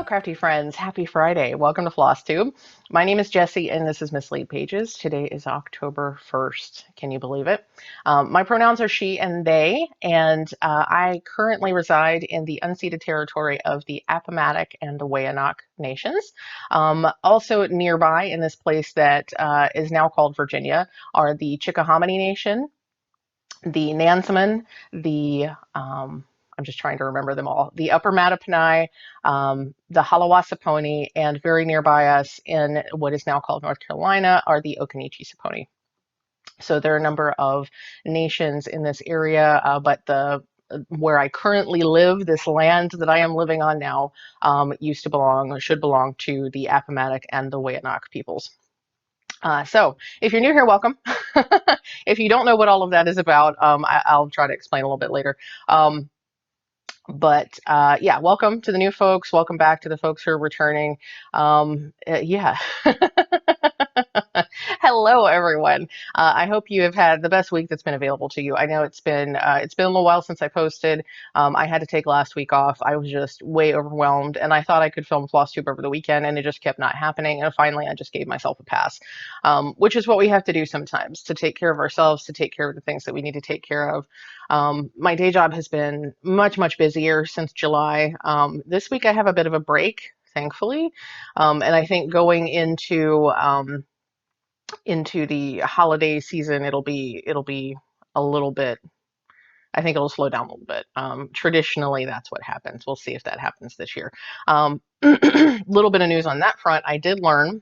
Crafty friends? Happy Friday. Welcome to Flosstube. My name is Jessie and this is mislaidpages. Today is October 1st. Can you believe it? My pronouns are she and they, and I currently reside in the unceded territory of the Appomattox and the Wayanok nations. Also nearby in this place that is now called Virginia are the Chickahominy Nation, the Nansemond, the I'm just trying to remember them all. The Upper Mattaponi, the Halawassaponi, and very nearby us in what is now called North Carolina are the Occaneechi-Saponi. So there are a number of nations in this area, but the where I currently live, this land that I am living on now, used to belong or should belong to the Appomattox and the Wayanok peoples. So if you're new here, welcome. If you don't know what all of that is about, I'll try to explain a little bit later. Yeah, welcome to the new folks. Welcome back to the folks who are returning. Yeah. Hello, everyone. I hope you have had the best week that's been available to you. I know it's been a little while since I posted. I had to take last week off. I was just way overwhelmed, and I thought I could film Flosstube over the weekend, and it just kept not happening. And finally, I just gave myself a pass, which is what we have to do sometimes to take care of ourselves, to take care of the things that we need to take care of. My day job has been much busier since July. This week I have a bit of a break, thankfully, and I think going into the holiday season, it'll be a little bit. I think it'll slow down a little bit. Traditionally, that's what happens. We'll see if that happens this year. Little bit of news on that front. I did learn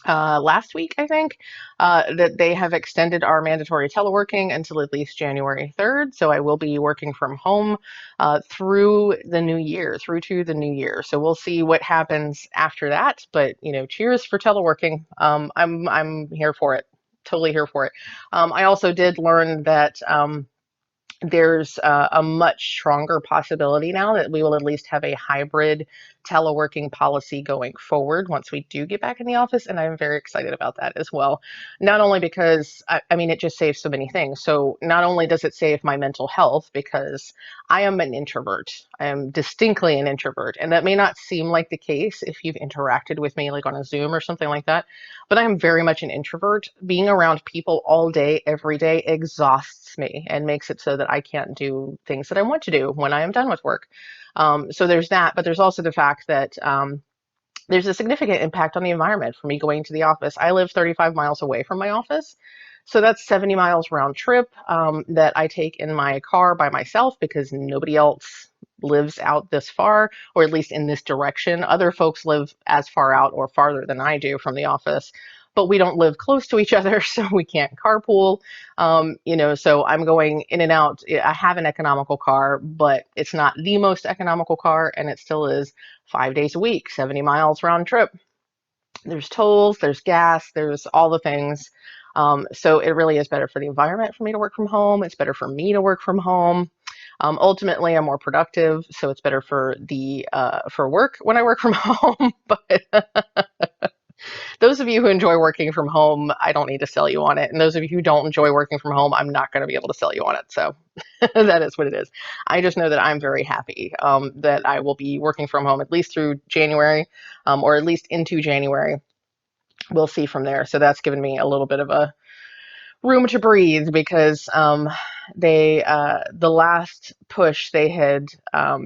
last week, I think, that they have extended our mandatory teleworking until at least January 3rd. So I will be working from home through the new year, through to the new year. So we'll see what happens after that. But cheers for teleworking. I'm here for it. Totally here for it. I also did learn that. There's a much stronger possibility now that we will at least have a hybrid teleworking policy going forward once we do get back in the office, and I'm very excited about that as well. Not only because, I mean, it just saves so many things. So not only does it save my mental health, because I am an introvert. I am distinctly an introvert, and that may not seem like the case if you've interacted with me like on a Zoom or something like that, but I am very much an introvert. Being around people all day, every day exhausts me and makes it so that I can't do things that I want to do when I am done with work. So there's that, but there's also the fact that there's a significant impact on the environment for me going to the office. I live 35 miles away from my office. So that's 70 miles round trip that I take in my car by myself because nobody else lives out this far, or at least in this direction. Other folks live as far out or farther than I do from the office, but we don't live close to each other, so we can't carpool. So I'm going in and out. I have an economical car, but it's not the most economical car, and it still is 5 days a week, 70 miles round trip. There's tolls, there's gas, there's all the things. So it really is better for the environment for me to work from home. It's better for me to work from home. Ultimately, I'm more productive, so it's better for work when I work from home. But those of you who enjoy working from home, I don't need to sell you on it. And those of you who don't enjoy working from home, I'm not going to be able to sell you on it. So that is what it is. I just know that I'm very happy that I will be working from home at least through January, or at least into January. We'll see from there. So that's given me a little bit of a room to breathe because the last push they had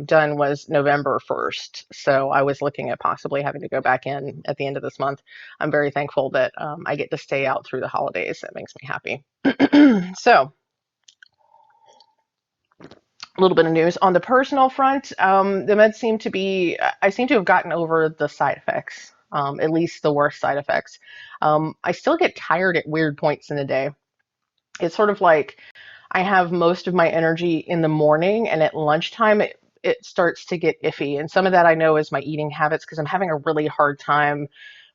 done was November 1st. So I was looking at possibly having to go back in at the end of this month. I'm very thankful that I get to stay out through the holidays. That makes me happy. So a little bit of news on the personal front. The meds I seem to have gotten over the side effects, at least the worst side effects. I still get tired at weird points in the day. It's sort of like I have most of my energy in the morning, and at lunchtime it starts to get iffy. And some of that I know is my eating habits because I'm having a really hard time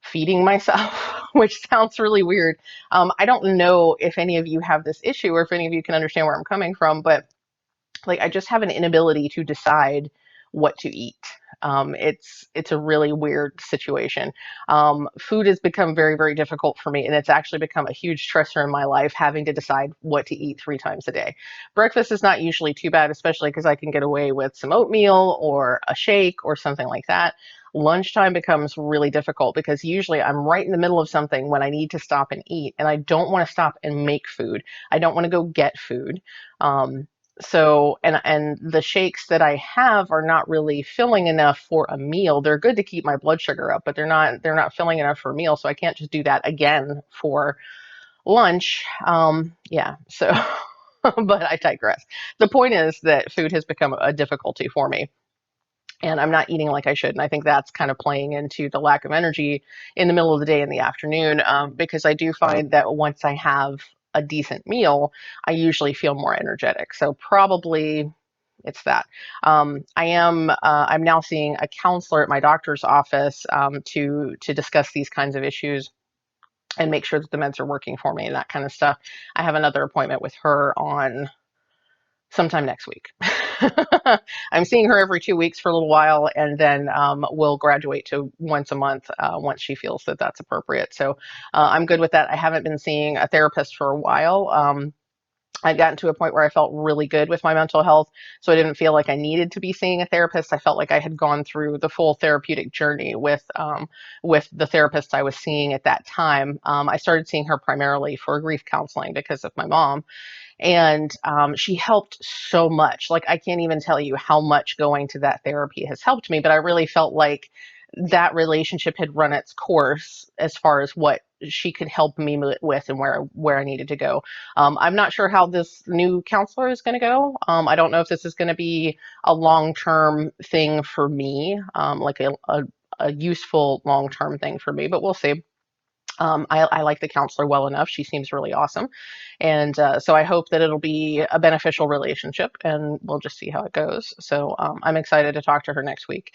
feeding myself, which sounds really weird. I don't know if any of you have this issue or if any of you can understand where I'm coming from, but like I just have an inability to decide what to eat. It's a really weird situation. Food has become very difficult for me, and it's actually become a huge stressor in my life having to decide what to eat 3 times a day. Breakfast is not usually too bad, especially because I can get away with some oatmeal or a shake or something like that. Lunchtime becomes really difficult because usually I'm right in the middle of something when I need to stop and eat, and I don't want to stop and make food. I don't want to go get food. Um, and the shakes that I have are not really filling enough for a meal. They're good to keep my blood sugar up, but they're not filling enough for a meal, so I can't just do that again for lunch. Yeah, so but I digress. The point is that food has become a difficulty for me, and I'm not eating like I should. And I think that's kind of playing into the lack of energy in the middle of the day in the afternoon, because I do find that once I have a decent meal, I usually feel more energetic. So probably it's that. I'm now seeing a counselor at my doctor's office, to discuss these kinds of issues and make sure that the meds are working for me and that kind of stuff. I have another appointment with her on sometime next week. I'm seeing her every 2 weeks for a little while, and then we'll graduate to once a month, once she feels that that's appropriate. So I'm good with that. I haven't been seeing a therapist for a while. I'd gotten to a point where I felt really good with my mental health, so I didn't feel like I needed to be seeing a therapist. I felt like I had gone through the full therapeutic journey with the therapist I was seeing at that time. I started seeing her primarily for grief counseling because of my mom, and she helped so much. Like, I can't even tell you how much going to that therapy has helped me, but I really felt like that relationship had run its course as far as what she could help me with and where I needed to go. I'm not sure how this new counselor is going to go. I don't know if this is going to be a long-term thing for me, like a useful long-term thing for me, but we'll see. I like the counselor well enough. She seems really awesome. And so I hope that it'll be a beneficial relationship, and we'll just see how it goes. So I'm excited to talk to her next week.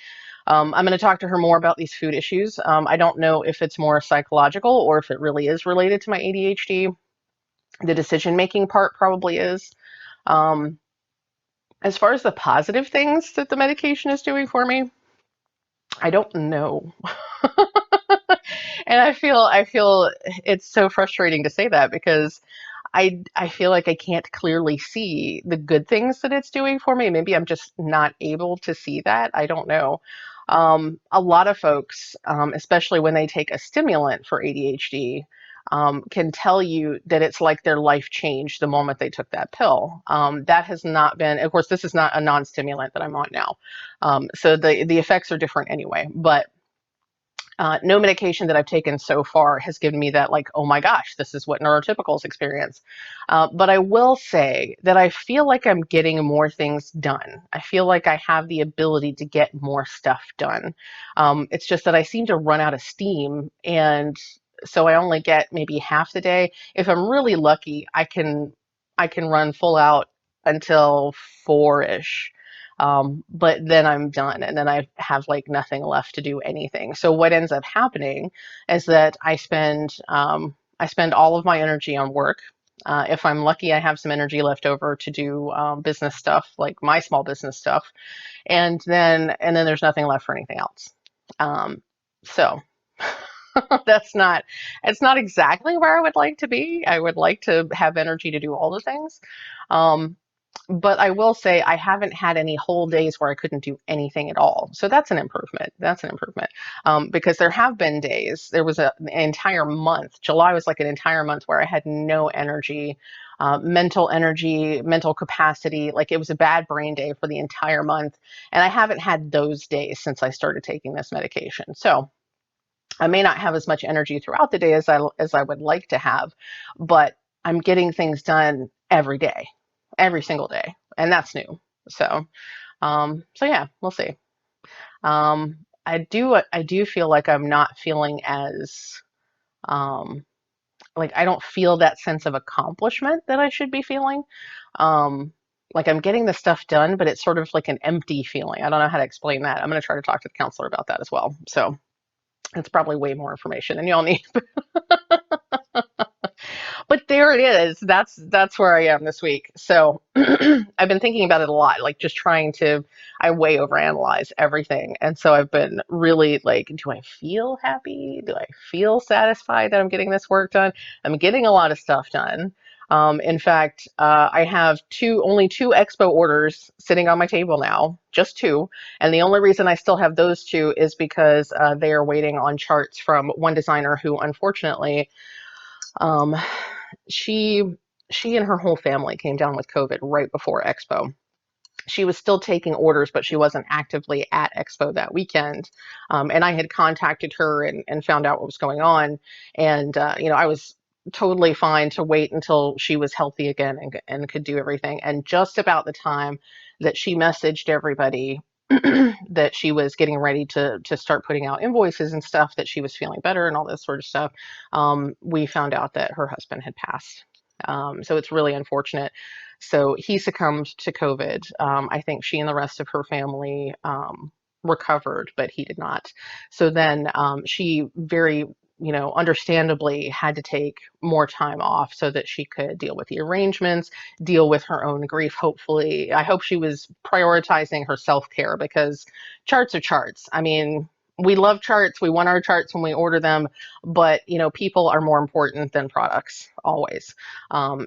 I'm going to talk to her more about these food issues. I don't know if it's more psychological or if it really is related to my ADHD. The decision-making part probably is. Um, as far as the positive things that the medication is doing for me, I don't know. And I feel it's so frustrating to say that because I feel like I can't clearly see the good things that it's doing for me. Maybe I'm just not able to see that. I don't know. A lot of folks, especially when they take a stimulant for ADHD, can tell you that it's like their life changed the moment they took that pill. That has not been, of course, this is not a non-stimulant that I'm on now. So the effects are different anyway, but no medication that I've taken so far has given me that, like, oh my gosh, this is what neurotypicals experience. But I will say that I feel like I'm getting more things done. I feel like I have the ability to get more stuff done. It's just that I seem to run out of steam, and so I only get maybe half the day. If I'm really lucky, I can run full out until 4-ish. But then I'm done, and then I have like nothing left to do anything. So what ends up happening is that I spend all of my energy on work. If I'm lucky, I have some energy left over to do business stuff, like my small business stuff, and then there's nothing left for anything else. So that's not it's not exactly where I would like to be. I would like to have energy to do all the things. Um, but I will say I haven't had any whole days where I couldn't do anything at all. So that's an improvement. That's an improvement. Because there have been days, there was an entire month. July was like an entire month where I had no energy, mental capacity. Like, it was a bad brain day for the entire month. And I haven't had those days since I started taking this medication. So I may not have as much energy throughout the day as I would like to have, but I'm getting things done every day, every single day, and that's new. So, so yeah, we'll see. I do feel like I'm not feeling as like, I don't feel that sense of accomplishment that I should be feeling. Um, like, I'm getting the stuff done, but it's sort of like an empty feeling. I don't know how to explain that. I'm going to try to talk to the counselor about that as well. So it's probably way more information than y'all need. But there it is. That's where I am this week. So I've been thinking about it a lot, like just trying to, I way overanalyze everything. And so I've been really like, do I feel happy? Do I feel satisfied that I'm getting this work done? I'm getting a lot of stuff done. In fact, I have only two Expo orders sitting on my table now, just two. And the only reason I still have those two is because they are waiting on charts from one designer who, unfortunately, um, she she and her whole family came down with COVID right before Expo. She was still taking orders, but she wasn't actively at Expo that weekend. And I had contacted her and found out what was going on. And, I was totally fine to wait until she was healthy again and could do everything. And just about the time that she messaged everybody that she was getting ready to start putting out invoices and stuff, that she was feeling better and all this sort of stuff, we found out that her husband had passed. So it's really unfortunate. So he succumbed to COVID. I think she and the rest of her family recovered, but he did not. So then she very, understandably had to take more time off so that she could deal with the arrangements, deal with her own grief. Hopefully, I hope she was prioritizing her self-care, because charts are charts. I mean, we love charts. We want our charts when we order them, but people are more important than products always.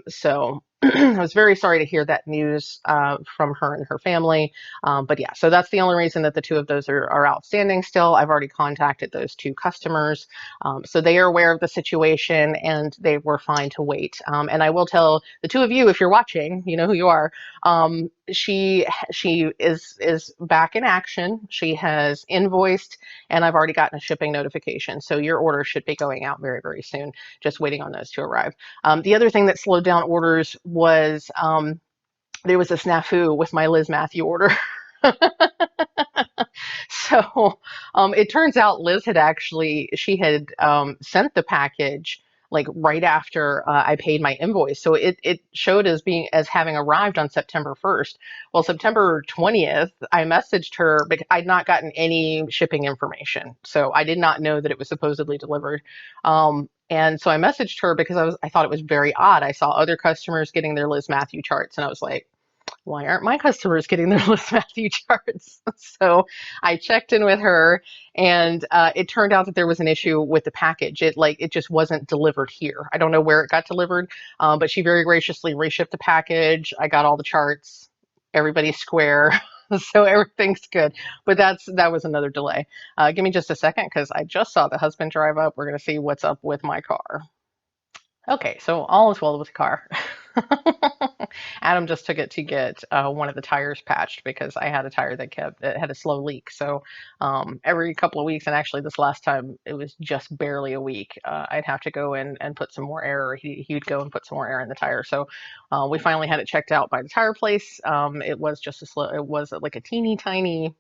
So I was very sorry to hear that news from her and her family. But yeah, so that's the only reason that the two of those are outstanding still. I've already contacted those two customers. So they are aware of the situation and they were fine to wait. And I will tell the two of you, if you're watching, you know who you are. She is back in action. She has invoiced, and I've already gotten a shipping notification. So your order should be going out very, very soon. Just waiting on those to arrive. The other thing that slowed down orders was there was a snafu with my Liz Matthew order. So it turns out Liz she had sent the package like right after I paid my invoice. So it showed as having arrived on September 1st. Well, September 20th, I messaged her because I'd not gotten any shipping information. So I did not know that it was supposedly delivered. And so I messaged her because I thought it was very odd. I saw other customers getting their Liz Matthew charts, and I was like, why aren't my customers getting their Liz Matthew charts? So I checked in with her, and it turned out that there was an issue with the package. It just wasn't delivered here. I don't know where it got delivered, but she very graciously reshipped the package. I got all the charts. Everybody's square. So everything's good. But that was another delay. Give me just a second, because I just saw the husband drive up. We're going to see what's up with my car. Okay, so all is well with the car. Adam just took it to get one of the tires patched, because I had a tire that had a slow leak. So every couple of weeks, and actually this last time it was just barely a week, I'd have to go in and put some more air. He'd go and put some more air in the tire. So we finally had it checked out by the tire place. It was just it was like a teeny tiny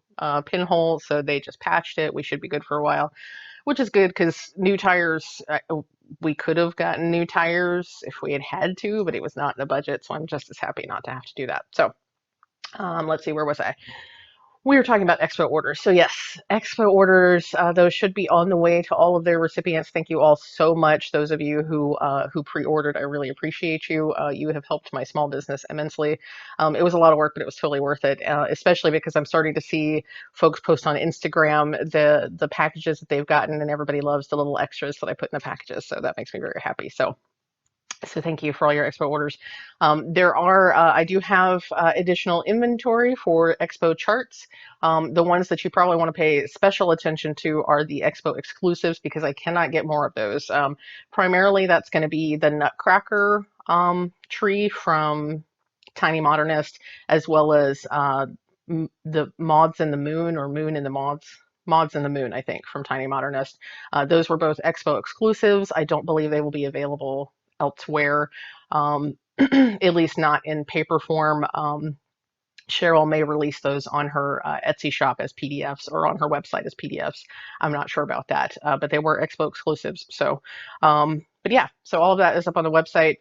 pinhole, so they just patched it. We should be good for a while, which is good, because new tires, we could have gotten new tires if we had to, but it was not in the budget. So I'm just as happy not to have to do that. So let's see, where was I? We were talking about Expo orders. So yes, Expo orders, those should be on the way to all of their recipients. Thank you all so much. Those of you who pre-ordered, I really appreciate you. You have helped my small business immensely. It was a lot of work, but it was totally worth it, especially because I'm starting to see folks post on Instagram the packages that they've gotten, and everybody loves the little extras that I put in the packages. So that makes me very happy. So thank you for all your Expo orders. I do have additional inventory for Expo charts. The ones that you probably want to pay special attention to are the Expo exclusives, because I cannot get more of those. Primarily, that's going to be the Nutcracker tree from Tiny Modernist, as well as the Moths in the Moon, or Moon in the Moths. Moths in the Moon, I think, from Tiny Modernist. Those were both Expo exclusives. I don't believe they will be available elsewhere, at least not in paper form. Cheryl may release those on her Etsy shop as PDFs, or on her website as PDFs. I'm not sure about that, but they were Expo exclusives. So, but yeah, so all of that is up on the website.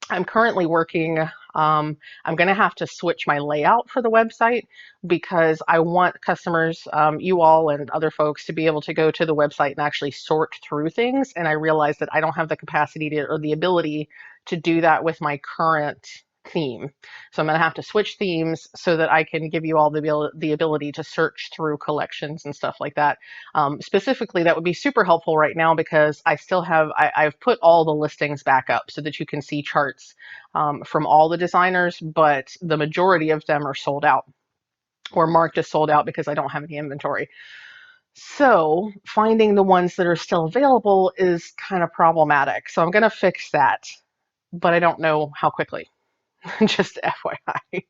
I'm currently working, I'm going to have to switch my layout for the website, because I want customers, you all and other folks, to be able to go to the website and actually sort through things. And I realize that I don't have the capacity or the ability to do that with my current theme. So I'm going to have to switch themes so that I can give you all the ability to search through collections and stuff like that. Specifically, that would be super helpful right now because I still have, I've put all the listings back up so that you can see charts from all the designers, but the majority of them are sold out or marked as sold out because I don't have any inventory. So finding the ones that are still available is kind of problematic. So I'm going to fix that, but I don't know how quickly. Just FYI.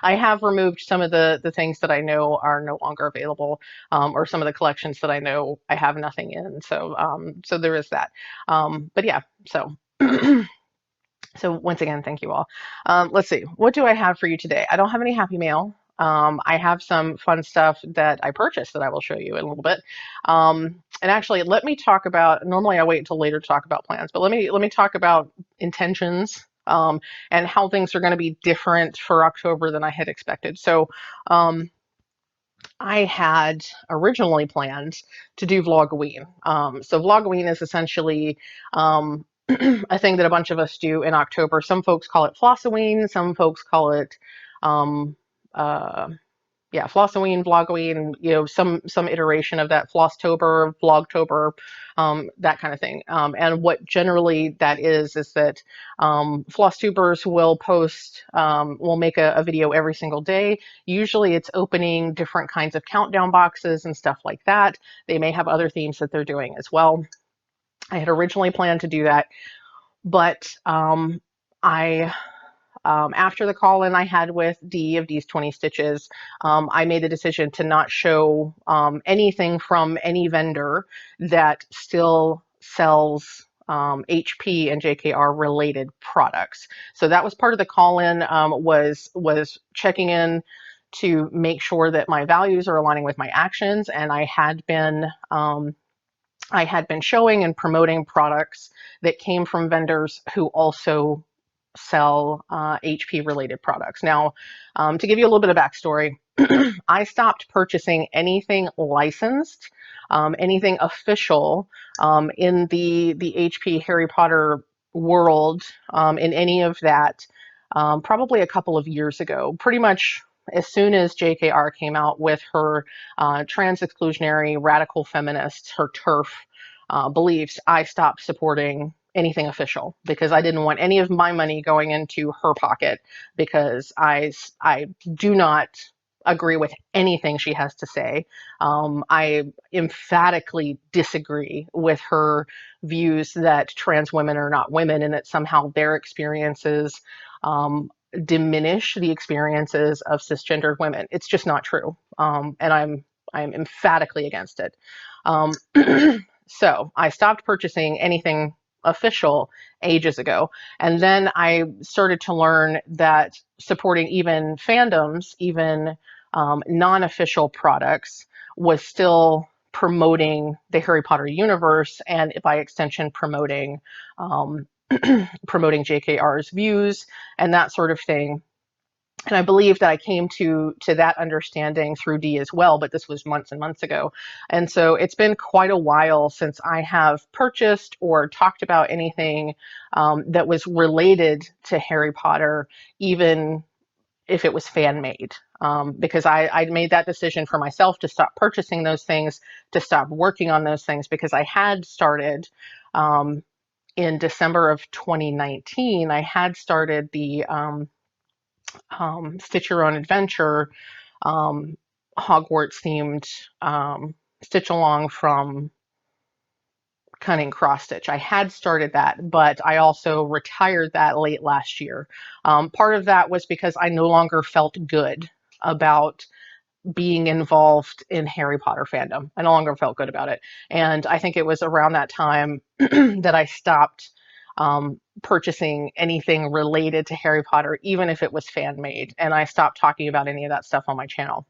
I have removed some of the things that I know are no longer available, or some of the collections that I know I have nothing in. So there is that. But yeah, so so once again, thank you all. Let's see, what do I have for you today? I don't have any happy mail. I have some fun stuff that I purchased that I will show you in a little bit. And actually, let me talk about, normally I wait until later to talk about plans, but let me talk about intentions, and how things are going to be different for October than I had expected. So I had originally planned to do Vlogoween. So Vlogoween is essentially a thing that a bunch of us do in October. Some folks call it Flossoween, some folks call it um, uh, yeah, Flossoween, Vlogoween, you know, some iteration of that, Flosstober, Vlogtober, that kind of thing. And what generally that is that Flosstubers will post, will make a video every single day. Usually it's opening different kinds of countdown boxes and stuff like that. They may have other themes that they're doing as well. I had originally planned to do that, but I after the call-in I had with Dee of Dee's 20 Stitches, I made the decision to not show anything from any vendor that still sells HP and JKR related products. So that was part of the call-in, was checking in to make sure that my values are aligning with my actions, and I had been showing and promoting products that came from vendors who also sell HP related products. Now, to give you a little bit of backstory, I stopped purchasing anything licensed, anything official in the HP Harry Potter world, in any of that, probably a couple of years ago. Pretty much as soon as JKR came out with her trans exclusionary radical feminists, her TERF beliefs, I stopped supporting anything official because I didn't want any of my money going into her pocket, because I do not agree with anything she has to say. I emphatically disagree with her views that trans women are not women and that somehow their experiences diminish the experiences of cisgendered women. It's just not true, and I'm emphatically against it. So I stopped purchasing anything official ages ago. And then I started to learn that supporting even fandoms, even non-official products, was still promoting the Harry Potter universe, and by extension promoting promoting JKR's views and that sort of thing. And I believe that I came to that understanding through Dee as well, but this was months and months ago. And so it's been quite a while since I have purchased or talked about anything that was related to Harry Potter, even if it was fan made, because I made that decision for myself to stop purchasing those things, to stop working on those things, because I had started in December of 2019, I had started the Stitch Your Own Adventure, Hogwarts themed stitch along from Cunning Cross Stitch. I had started that, but I also retired that late last year. Part of that was because I no longer felt good about being involved in Harry Potter fandom. I no longer felt good about it. And I think it was around that time that I stopped purchasing anything related to Harry Potter, even if it was fan made. And I stopped talking about any of that stuff on my channel.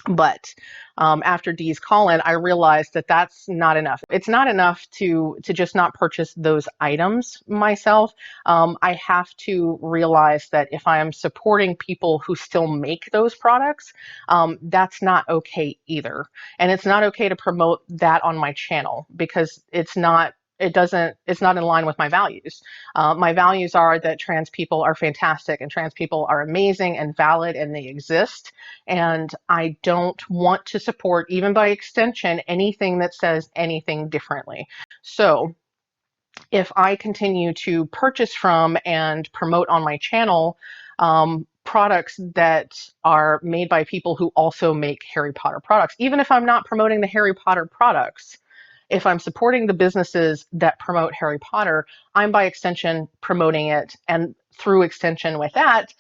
But after Dee's call-in, I realized that that's not enough. It's not enough to just not purchase those items myself. I have to realize that if I am supporting people who still make those products, that's not okay either. And it's not okay to promote that on my channel, because it's not it's not in line with my values. My values are that trans people are fantastic and trans people are amazing and valid and they exist. And I don't want to support, even by extension, anything that says anything differently. So if I continue to purchase from and promote on my channel products that are made by people who also make Harry Potter products, even if I'm not promoting the Harry Potter products, if I'm supporting the businesses that promote Harry Potter, I'm by extension promoting it. And through extension with that,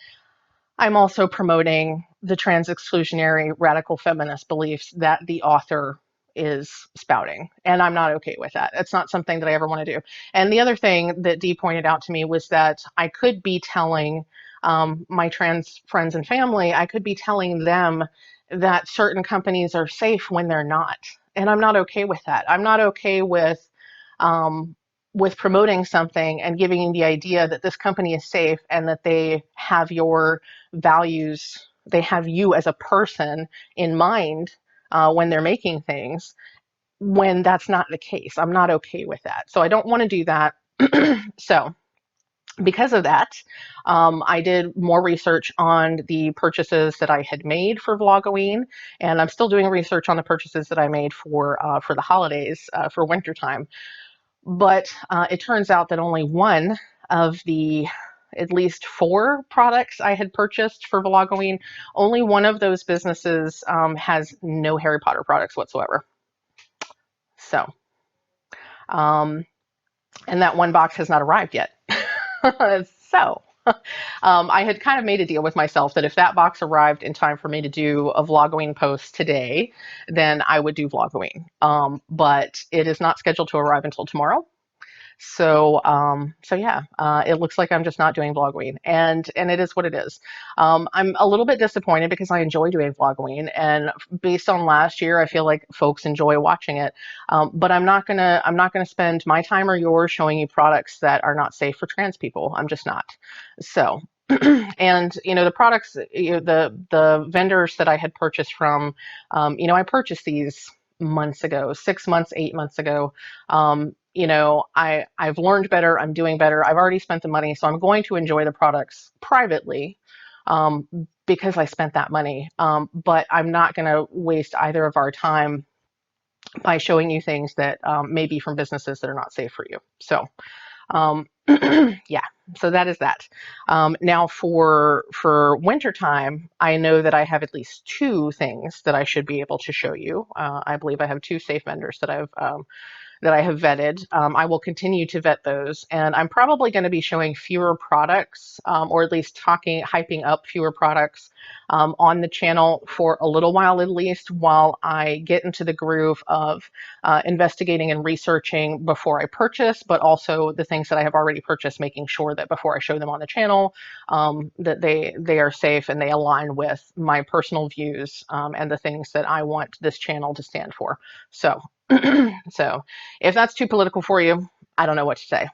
I'm also promoting the trans exclusionary radical feminist beliefs that the author is spouting. And I'm not okay with that. It's not something that I ever want to do. And the other thing that Dee pointed out to me was that I could be telling my trans friends and family, I could be telling them that certain companies are safe when they're not. And I'm not okay with that. I'm not okay um, with promoting something and giving you the idea that this company is safe and that they have your values, they have you as a person in mind when they're making things, when that's not the case. I'm not okay with that. So I don't want to do that. So because of that, I did more research on the purchases that I had made for Vlogoween, and I'm still doing research on the purchases that I made for the holidays, for wintertime. But it turns out that only one of the at least 4 products I had purchased for Vlogoween, only one of those businesses has no Harry Potter products whatsoever. So, um, and that one box has not arrived yet. So, I had kind of made a deal with myself that if that box arrived in time for me to do a Vlogoween post today, then I would do Vlogoween. But it is not scheduled to arrive until tomorrow. So, so yeah, it looks like I'm just not doing Vlogoween, and it is what it is. I'm a little bit disappointed because I enjoy doing Vlogoween, and based on last year, I feel like folks enjoy watching it. But I'm not gonna spend my time or yours showing you products that are not safe for trans people. I'm just not. So. And the products, the vendors that I had purchased from, I purchased these months ago, 6 months, 8 months ago. I've learned better. I'm doing better. I've already spent the money, so I'm going to enjoy the products privately um, because I spent that money. But I'm not going to waste either of our time by showing you things that may be from businesses that are not safe for you. So um, yeah, so that is that. Now for wintertime, I know that I have at least 2 things that I should be able to show you. I believe I have 2 safe vendors that I have vetted. I will continue to vet those, and I'm probably going to be showing fewer products, or at least hyping up fewer products on the channel for a little while at least, while I get into the groove of investigating and researching before I purchase, but also the things that I have already purchased, making sure that before I show them on the channel, that they are safe and they align with my personal views and the things that I want this channel to stand for. So. So if that's too political for you, I don't know what to say.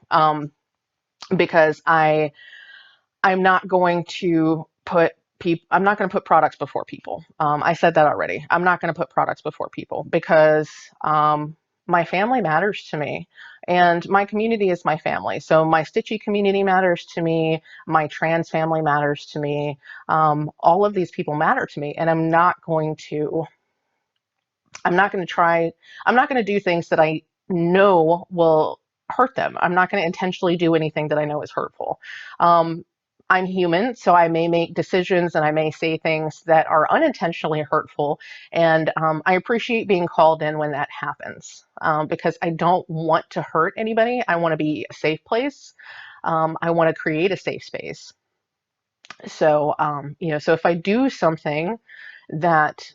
Because I'm not going to put products before people. I said that already. I'm not going to put products before people because my family matters to me, and my community is my family. So my Stitchy community matters to me. My trans family matters to me. All of these people matter to me, and I'm not going to try, I'm not going to do things that I know will hurt them. I'm not going to intentionally do anything that I know is hurtful. Um, I'm human, so I may make decisions and I may say things that are unintentionally hurtful. And I appreciate being called in when that happens because I don't want to hurt anybody. I want to be a safe place. I want to create a safe space. So, so if I do something that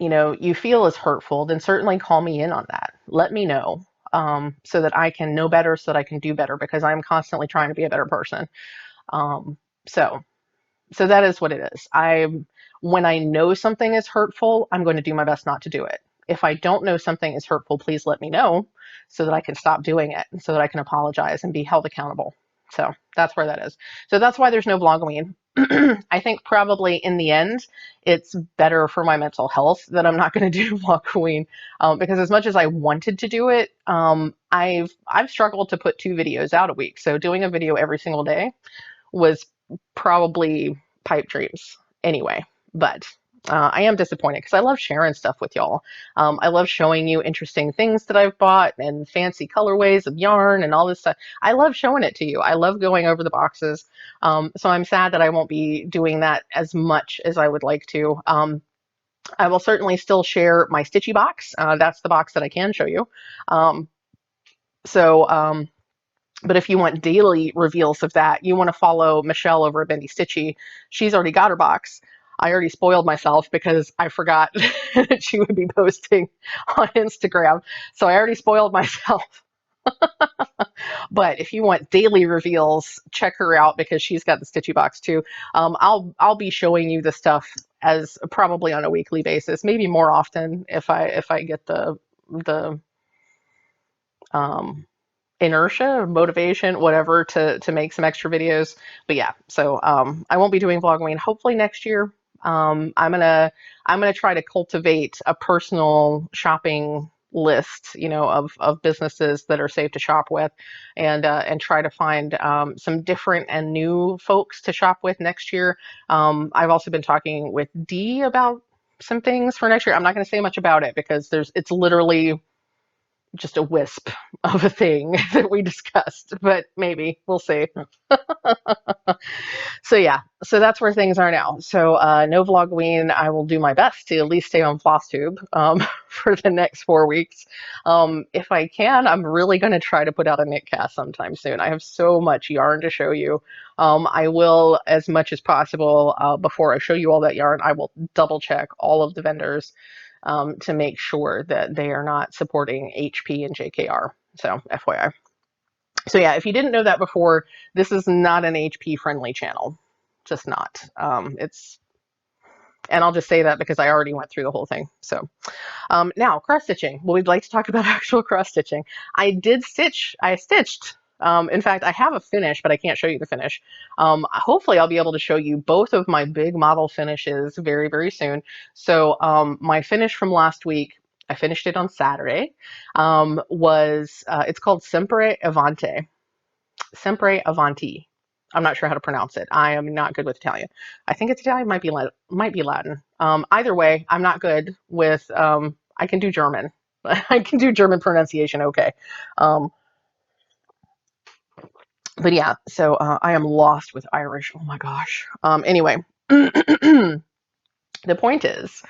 you feel is hurtful, then certainly call me in on that. Let me know so that I can know better, so that I can do better, because I'm constantly trying to be a better person. Um, so, so that is what it is. When I know something is hurtful, I'm going to do my best not to do it. If I don't know something is hurtful, please let me know so that I can stop doing it, so that I can apologize and be held accountable. So that's where that is. So that's why there's no vlogoween. I think probably in the end, it's better for my mental health that I'm not going to do vlogoween, because as much as I wanted to do it, I've struggled to put 2 videos out a week. So doing a video every single day was probably pipe dreams anyway. But I am disappointed because I love sharing stuff with y'all. I love showing you interesting things that I've bought and fancy colorways of yarn and all this stuff. I love showing it to you. I love going over the boxes. So I'm sad that I won't be doing that as much as I would like to. I will certainly still share my Stitchy box. That's the box that I can show you. Um, so but if you want daily reveals of that, you want to follow Michelle over at Bendy Stitchy. She's already got her box. I already spoiled myself because I forgot that she would be posting on Instagram. So I already spoiled myself. But if you want daily reveals, check her out because she's got the Stitchy box too. I'll be showing you the stuff as probably on a weekly basis, maybe more often if I get the um, inertia, motivation, whatever, to make some extra videos. But yeah, so I won't be doing vlogging hopefully next year. I'm gonna try to cultivate a personal shopping list, of businesses that are safe to shop with, and try to find some different and new folks to shop with next year. I've also been talking with Dee about some things for next year. I'm not going to say much about it because it's literally just a wisp of a thing that we discussed, but maybe we'll see. So yeah, so that's where things are now. So no vlogween. I will do my best to at least stay on Flosstube for the next 4 weeks. If I can, I'm really going to try to put out a knit cast sometime soon. I have so much yarn to show you. I will, as much as possible, before I show you all that yarn, I will double check all of the vendors to make sure that they are not supporting HP and JKR. So FYI. So yeah, if you didn't know that before, this is not an HP friendly channel. Just not. And I'll just say that because I already went through the whole thing. So now cross stitching. Well, we'd like to talk about actual cross stitching. I stitched. In fact, I have a finish, but I can't show you the finish. Hopefully I'll be able to show you both of my big model finishes very, very soon. So my finish from last week, I finished it on Saturday, it's called Sempre Avante. Sempre Avanti. I'm not sure how to pronounce it. I am not good with Italian. I think it's Italian, might be Latin. Either way, I'm not good with. I can do German. I can do German pronunciation. Okay. Um, but yeah, so I am lost with Irish. Oh my gosh. Anyway, the point is,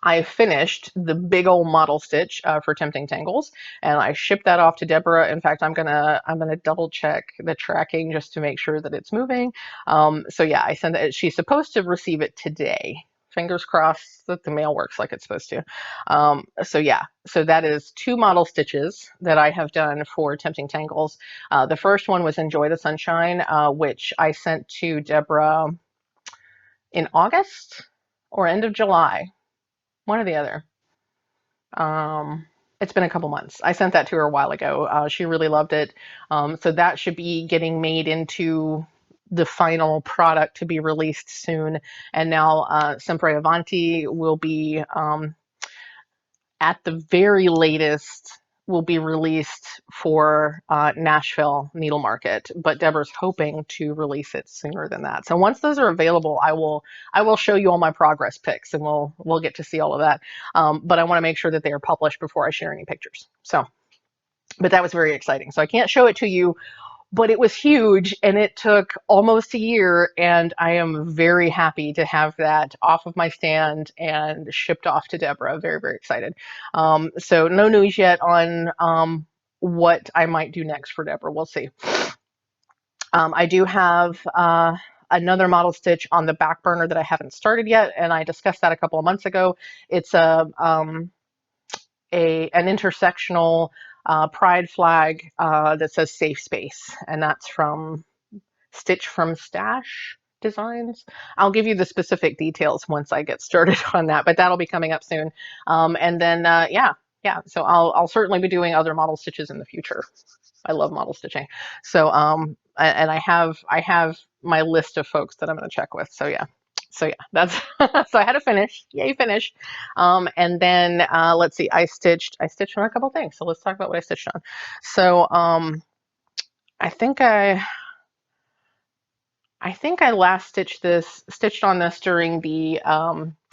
I finished the big old model stitch for Tempting Tangles, and I shipped that off to Deborah. In fact, I'm gonna double check the tracking just to make sure that it's moving. So yeah, I sent it. She's supposed to receive it today. Fingers crossed that the mail works like it's supposed to. So yeah, so that is 2 model stitches that I have done for Tempting Tangles. The first one was Enjoy the Sunshine, which I sent to Deborah in August or end of July, one or the other. It's been a couple months. I sent that to her a while ago. She really loved it. So that should be getting made into the final product to be released soon. And now Sempre Avanti will be at the very latest will be released for Nashville Needle Market, but Deborah's hoping to release it sooner than that. So once those are available, I will show you all my progress pics, and we'll get to see all of that. But I want to make sure that they are published before I share any pictures. So, but that was very exciting. So I can't show it to you, but it was huge, and it took almost a year, and I am very happy to have that off of my stand and shipped off to Deborah. Very, very excited. So no news yet on what I might do next for Deborah. We'll see. I do have another model stitch on the back burner that I haven't started yet, and I discussed that a couple of months ago. It's an intersectional pride flag that says safe space, and that's from Stitch from Stash Designs. I'll give you the specific details once I get started on that, but that'll be coming up soon. And then yeah, yeah, so I'll certainly be doing other model stitches in the future. I love model stitching. So and I have my list of folks that I'm going to check with. So yeah. So yeah, that's so I had to finish. Yay, finish. And then let's see, I stitched on a couple things. So let's talk about what I stitched on. So I think I last stitched on this during the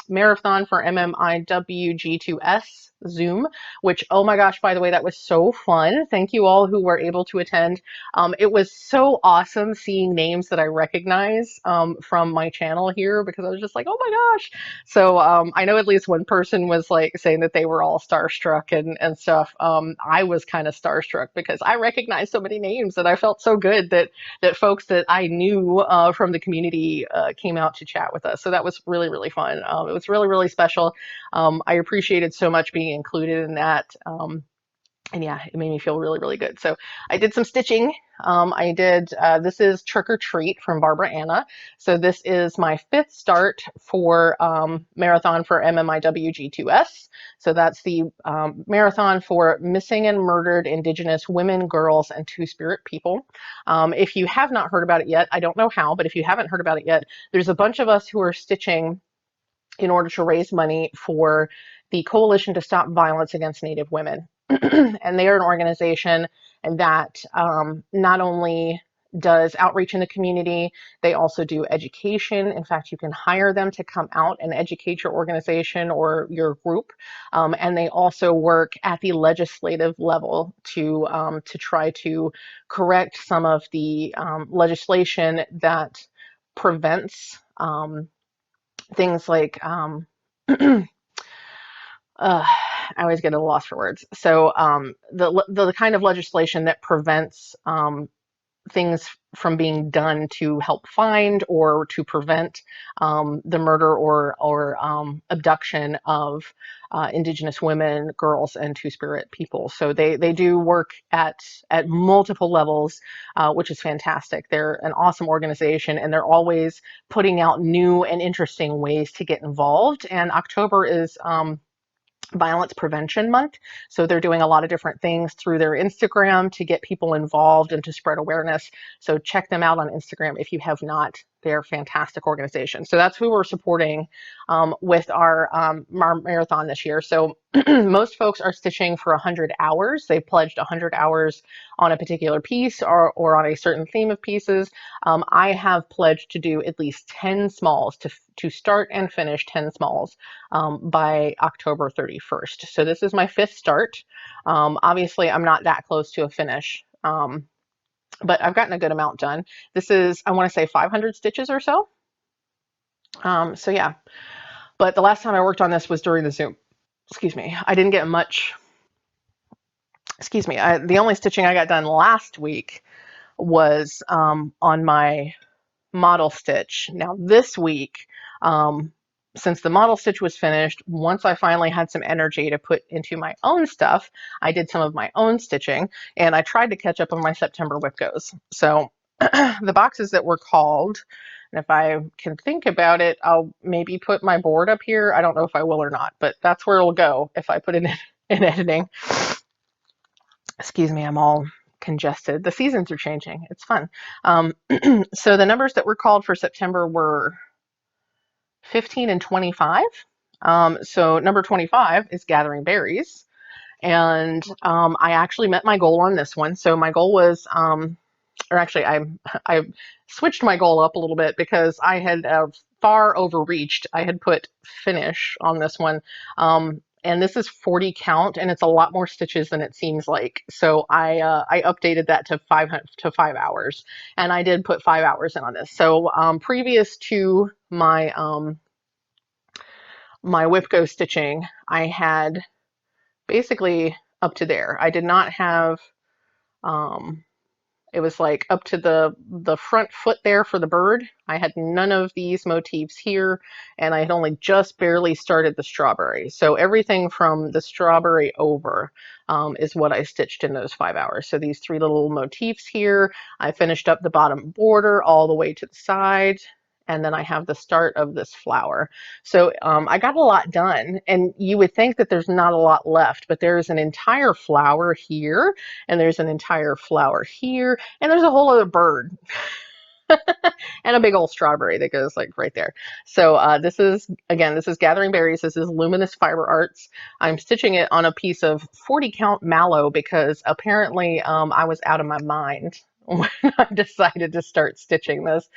marathon for MMIWG2S Zoom, which, oh my gosh, by the way, that was so fun. Thank you all who were able to attend. It was so awesome seeing names that I recognize from my channel here, because I was just like, oh my gosh. So I know at least one person was like saying that they were all starstruck and stuff. I was kind of starstruck because I recognized so many names, and I felt so good that folks that I knew from the community came out to chat with us. So that was really, really fun. It was really, really special. I appreciated so much being included in that. And yeah, it made me feel really, really good. So I did some stitching. This is Trick or Treat from Barbara Anna. So this is my 5th start for Marathon for MMIWG2S. So that's the marathon for missing and murdered Indigenous women, girls, and Two-Spirit people. If you have not heard about it yet, I don't know how, but if you haven't heard about it yet, there's a bunch of us who are stitching in order to raise money for the Coalition to Stop Violence Against Native Women. And they are an organization that not only does outreach in the community, they also do education. In fact, you can hire them to come out and educate your organization or your group. And they also work at the legislative level to try to correct some of the legislation that prevents things like I always get a loss for words. So the kind of legislation that prevents things from being done to help find or to prevent the murder or abduction of Indigenous women, girls, and Two-Spirit people. So they do work at multiple levels, which is fantastic. They're an awesome organization, and they're always putting out new and interesting ways to get involved. And October is Violence Prevention Month. So they're doing a lot of different things through their Instagram to get people involved and to spread awareness. So check them out on Instagram if you have not. They're a fantastic organization. So that's who we're supporting with our marathon this year. So most folks are stitching for 100 hours. They pledged 100 hours on a particular piece or on a certain theme of pieces. I have pledged to do at least 10 smalls, to start and finish 10 smalls by October 31st. So this is my 5th start. Obviously, I'm not that close to a finish, but I've gotten a good amount done. This is, I want to say, 500 stitches or so. So yeah, but the last time I worked on this was during the Zoom. Excuse me. I didn't get much. Excuse me. The only stitching I got done last week was on my model stitch. Now this week, since the model stitch was finished, once I finally had some energy to put into my own stuff, I did some of my own stitching, and I tried to catch up on my September WIP goes. So the boxes that were called, and if I can think about it, I'll maybe put my board up here. I don't know if I will or not, but that's where it'll go if I put it in editing. Excuse me, I'm all congested. The seasons are changing. It's fun. So the numbers that were called for September were 15 and 25. So number 25 is gathering berries. And I actually met my goal on this one. So my goal was, or actually I switched my goal up a little bit because I had far overreached. I had put finish on this one. And this is 40 count, and it's a lot more stitches than it seems like. So I updated that to 5 hours, and I did put 5 hours in on this. So previous to my my WIP go stitching, I had basically up to there. I did not have it was like up to the front foot there for the bird. I had none of these motifs here, and I had only just barely started the strawberry. So everything from the strawberry over is what I stitched in those 5 hours. So these 3 little motifs here, I finished up the bottom border all the way to the side, and then I have the start of this flower. So I got a lot done, and you would think that there's not a lot left, but there's an entire flower here, and there's an entire flower here, and there's a whole other bird and a big old strawberry that goes like right there. So this is, again, this is Gathering Berries. This is Luminous Fiber Arts. I'm stitching it on a piece of 40 count mallow because apparently I was out of my mind when I decided to start stitching this.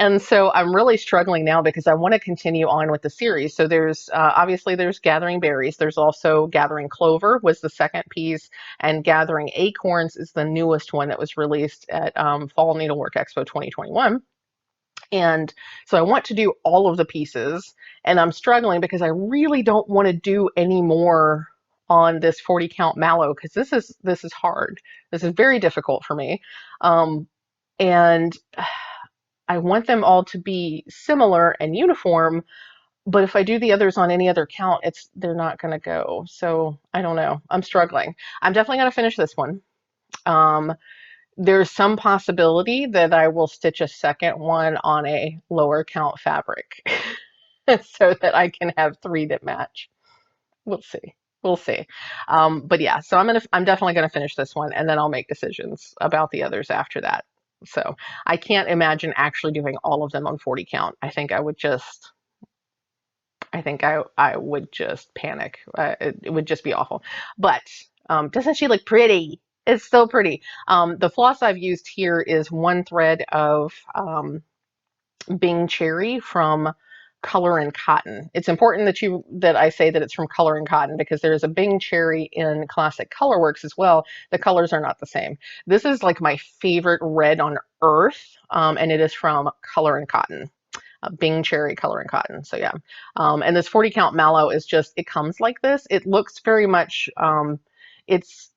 And so I'm really struggling now because I want to continue on with the series. So there's obviously there's Gathering Berries. There's also Gathering Clover was the second piece, and Gathering Acorns is the newest one that was released at Fall Needlework Expo 2021. And so I want to do all of the pieces, and I'm struggling because I really don't want to do any more on this 40 count mallow because this is hard. This is very difficult for me. And I want them all to be similar and uniform, but if I do the others on any other count, they're not going to go. So I don't know. I'm struggling. I'm definitely going to finish this one. There's some possibility that I will stitch a second one on a lower count fabric so that I can have three that match. We'll see. We'll see. But yeah, so I'm definitely gonna finish this one, and then I'll make decisions about the others after that. So I can't imagine actually doing all of them on 40 count. I think I would just panic. It would just be awful. But doesn't she look pretty? It's so pretty. The floss I've used here is one thread of Bing Cherry from Color and Cotton. It's important that I say that it's from Color and Cotton because there's a Bing Cherry in Classic Colorworks as well. The colors are not the same. This is like my favorite red on earth, and it is from Color and Cotton. Bing Cherry, Color and Cotton. So yeah, and this 40 count mallow is just, it comes like this. It looks very much, it's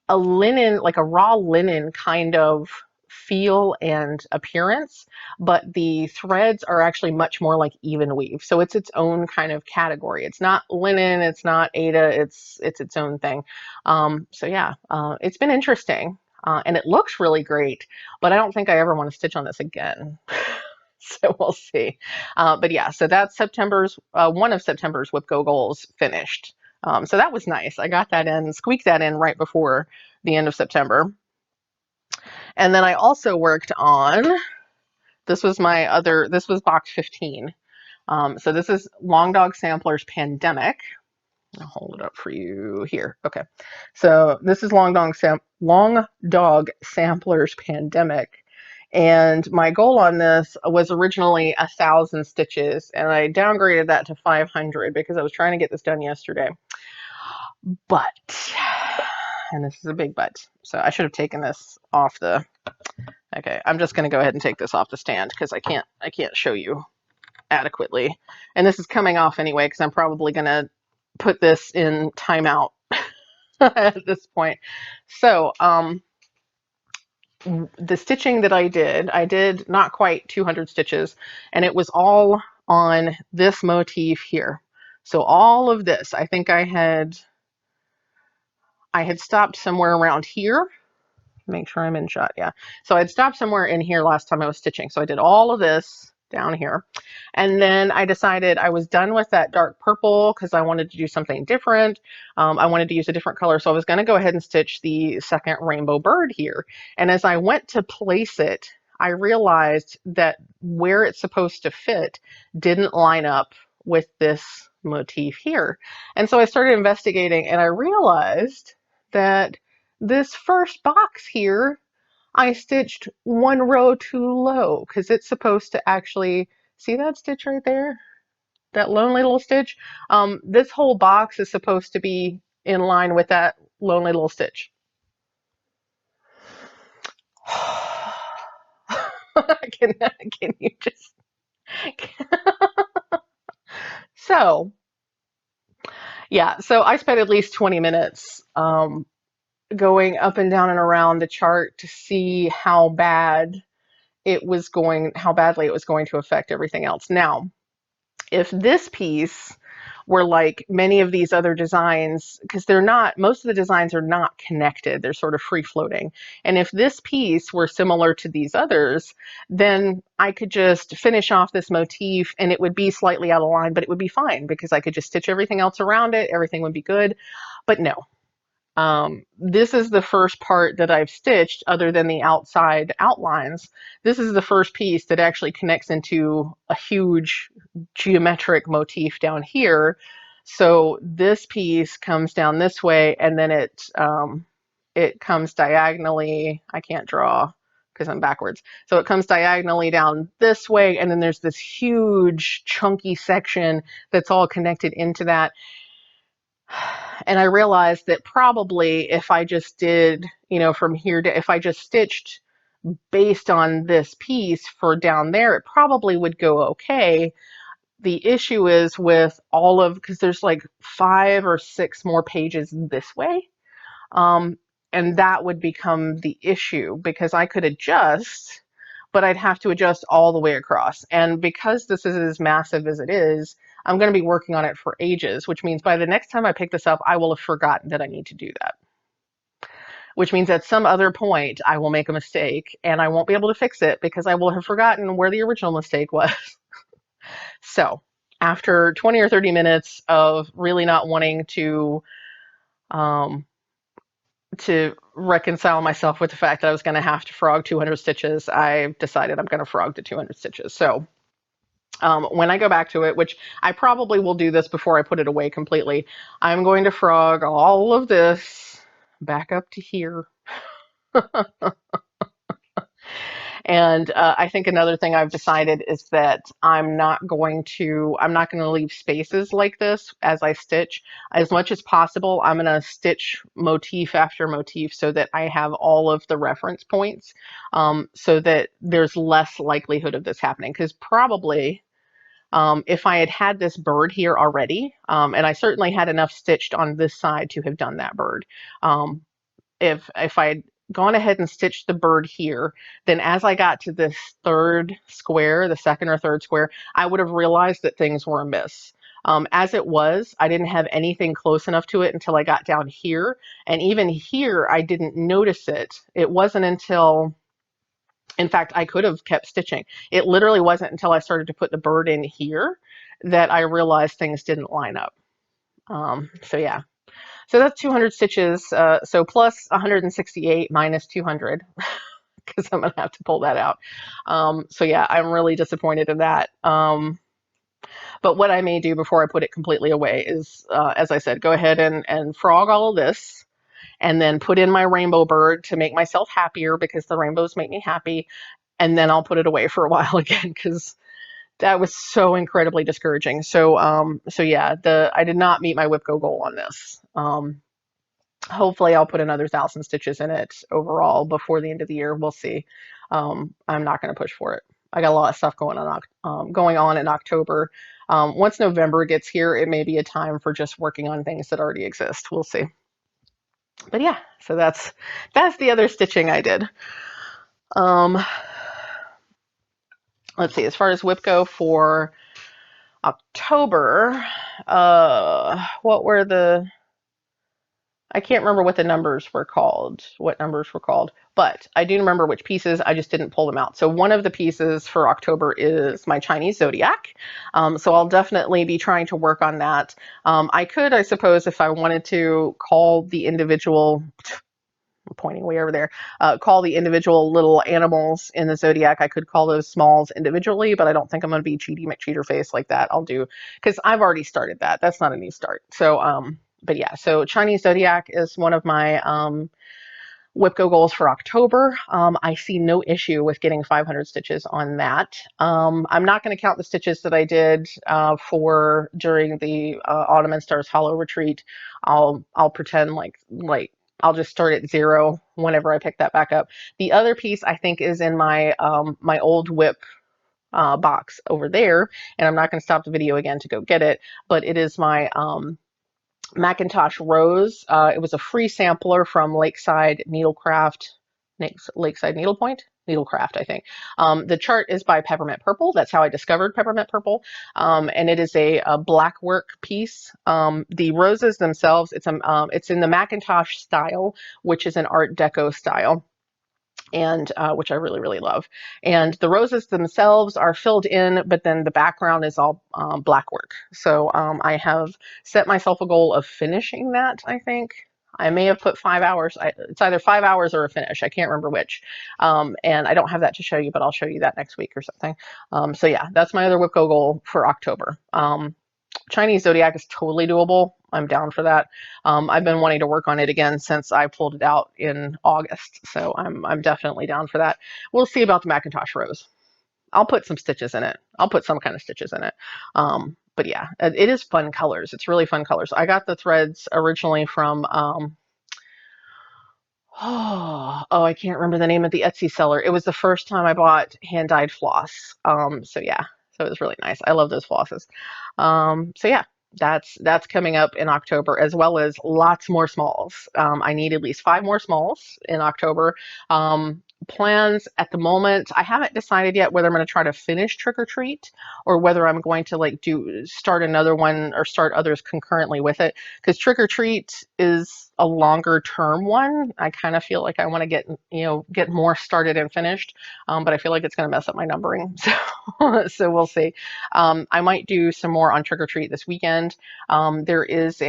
a linen, like a raw linen kind of feel and appearance, but the threads are actually much more like even weave. So it's its own kind of category. It's not linen, it's not Aida, it's its own thing. So yeah, it's been interesting, and it looks really great, but I don't think I ever want to stitch on this again. So we'll see. But yeah, so that's September's, one of September's Whip Go Goals finished. So that was nice. I got that in, squeaked that in right before the end of September. And then I also worked on, this was box 15. So this is Long Dog Sampler's Pandemic. I'll hold it up for you here. Okay. So this is Long Dog Sampler's Pandemic. And my goal on this was originally 1,000 stitches, and I downgraded that to 500 because I was trying to get this done yesterday. But, and this is a big but, so I should have taken this off the, okay, I'm just going to go ahead and take this off the stand because I can't show you adequately. And this is coming off anyway because I'm probably going to put this in timeout at this point. So, the stitching that I did not quite 200 stitches, and it was all on this motif here. So all of this, I think I had stopped somewhere around here. Make sure I'm in shot, yeah. So I'd stopped somewhere in here last time I was stitching. So I did all of this down here. And then I decided I was done with that dark purple because I wanted to do something different. I wanted to use a different color. So I was going to go ahead and stitch the second rainbow bird here. And as I went to place it, I realized that where it's supposed to fit didn't line up with this motif here. And so I started investigating, and I realized that this first box here, I stitched one row too low because it's supposed to actually, see that stitch right there? That lonely little stitch? This whole box is supposed to be in line with that lonely little stitch. Can you just... So, yeah, so I spent at least 20 minutes going up and down and around the chart to see how badly it was going to affect everything else. Now, if this piece where like many of these other designs, because they're not, most of the designs are not connected, they're sort of free floating. And if this piece were similar to these others, then I could just finish off this motif and it would be slightly out of line, but it would be fine because I could just stitch everything else around it, everything would be good. But no, this is the first part that I've stitched other than the outside outlines. This is the first piece that actually connects into a huge geometric motif down here. So this piece comes down this way and then it comes diagonally. I can't draw because I'm backwards. So it comes diagonally down this way and then there's this huge chunky section that's all connected into that. And I realized that probably if I just did, you know, from here to, if I just stitched based on this piece for down there, it probably would go okay. The issue is with all of, because there's like 5 or 6 more pages this way. And that would become the issue because I could adjust, but I'd have to adjust all the way across. And because this is as massive as it is, I'm going to be working on it for ages, which means by the next time I pick this up, I will have forgotten that I need to do that. Which means at some other point, I will make a mistake and I won't be able to fix it because I will have forgotten where the original mistake was. So after 20 or 30 minutes of really not wanting to reconcile myself with the fact that I was going to have to frog 200 stitches, I decided I'm going to frog the 200 stitches. So when I go back to it, which I probably will do this before I put it away completely, I'm going to frog all of this back up to here. And I think another thing I've decided is that I'm not going to leave spaces like this as I stitch. As much as possible, I'm going to stitch motif after motif so that I have all of the reference points, so that there's less likelihood of this happening. Because probably if I had had this bird here already, and I certainly had enough stitched on this side to have done that bird, if I had gone ahead and stitched the bird here, then as I got to this third square, the second or third square, I would have realized that things were amiss. As it was, I didn't have anything close enough to it until I got down here. And even here, I didn't notice it. It wasn't until, in fact, I could have kept stitching. It literally wasn't until I started to put the bird in here that I realized things didn't line up. So yeah. So that's 200 stitches, so plus 168 minus 200, because I'm going to have to pull that out. So yeah, I'm really disappointed in that. But what I may do before I put it completely away is, as I said, go ahead and frog all of this, and then put in my rainbow bird to make myself happier because the rainbows make me happy, and then I'll put it away for a while again because that was so incredibly discouraging. So so yeah, I did not meet my WIPCO goal on this. Hopefully I'll put another 1,000 stitches in it overall before the end of the year. We'll see. I'm not going to push for it. I got a lot of stuff going on in October. Once November gets here, it may be a time for just working on things that already exist. We'll see. But yeah, so that's the other stitching I did. Let's see, as far as WIPCO for October, what were I can't remember what the numbers were called, but I do remember which pieces, I just didn't pull them out. So one of the pieces for October is my Chinese zodiac. So I'll definitely be trying to work on that. I could, I suppose, if I wanted to, call the individual, I'm pointing way over there, call the individual little animals in the zodiac. I could call those smalls individually, but I don't think I'm going to be cheaty McCheater face like that. I'll do, because I've already started that. That's not a new start. So, but yeah, so Chinese zodiac is one of my WIPCO goals for October. I see no issue with getting 500 stitches on that. I'm not going to count the stitches that I did for during the Autumn and Stars Hollow retreat. I'll pretend like I'll just start at 0 whenever I pick that back up. The other piece I think is in my my old WIP box over there, and I'm not going to stop the video again to go get it, but it is my Macintosh Rose. It was a free sampler from Lakeside Needlecraft, Lakeside Needlepoint. Needlecraft, I think. The chart is by Peppermint Purple. That's how I discovered Peppermint Purple. And it is a black work piece. The roses themselves, it's in the Macintosh style, which is an Art Deco style, and which I really, really love. And the roses themselves are filled in, but then the background is all black work. So I have set myself a goal of finishing that, I think. I may have put 5 hours. It's either 5 hours or a finish. I can't remember which. And I don't have that to show you, but I'll show you that next week or something. So yeah, that's my other WIPCO goal for October. Chinese zodiac is totally doable. I'm down for that. I've been wanting to work on it again since I pulled it out in August, so I'm definitely down for that. We'll see about the Macintosh rose. I'll put some stitches in it. I'll put some kind of stitches in it. But yeah, it is fun colors. It's really fun colors. I got the threads originally from oh, I can't remember the name of the Etsy seller. It was the first time I bought hand-dyed floss. So yeah, so it was really nice. I love those flosses. So yeah, that's coming up in October, as well as lots more smalls. I need at least 5 more smalls in October. Plans at the moment, I haven't decided yet whether I'm going to try to finish Trick or Treat or whether I'm going to like start another one or start others concurrently with it, because Trick or Treat is a longer term one. I kind of feel like I want to get more started and finished, but I feel like it's going to mess up my numbering. So we'll see. I might do some more on Trick or Treat this weekend. There is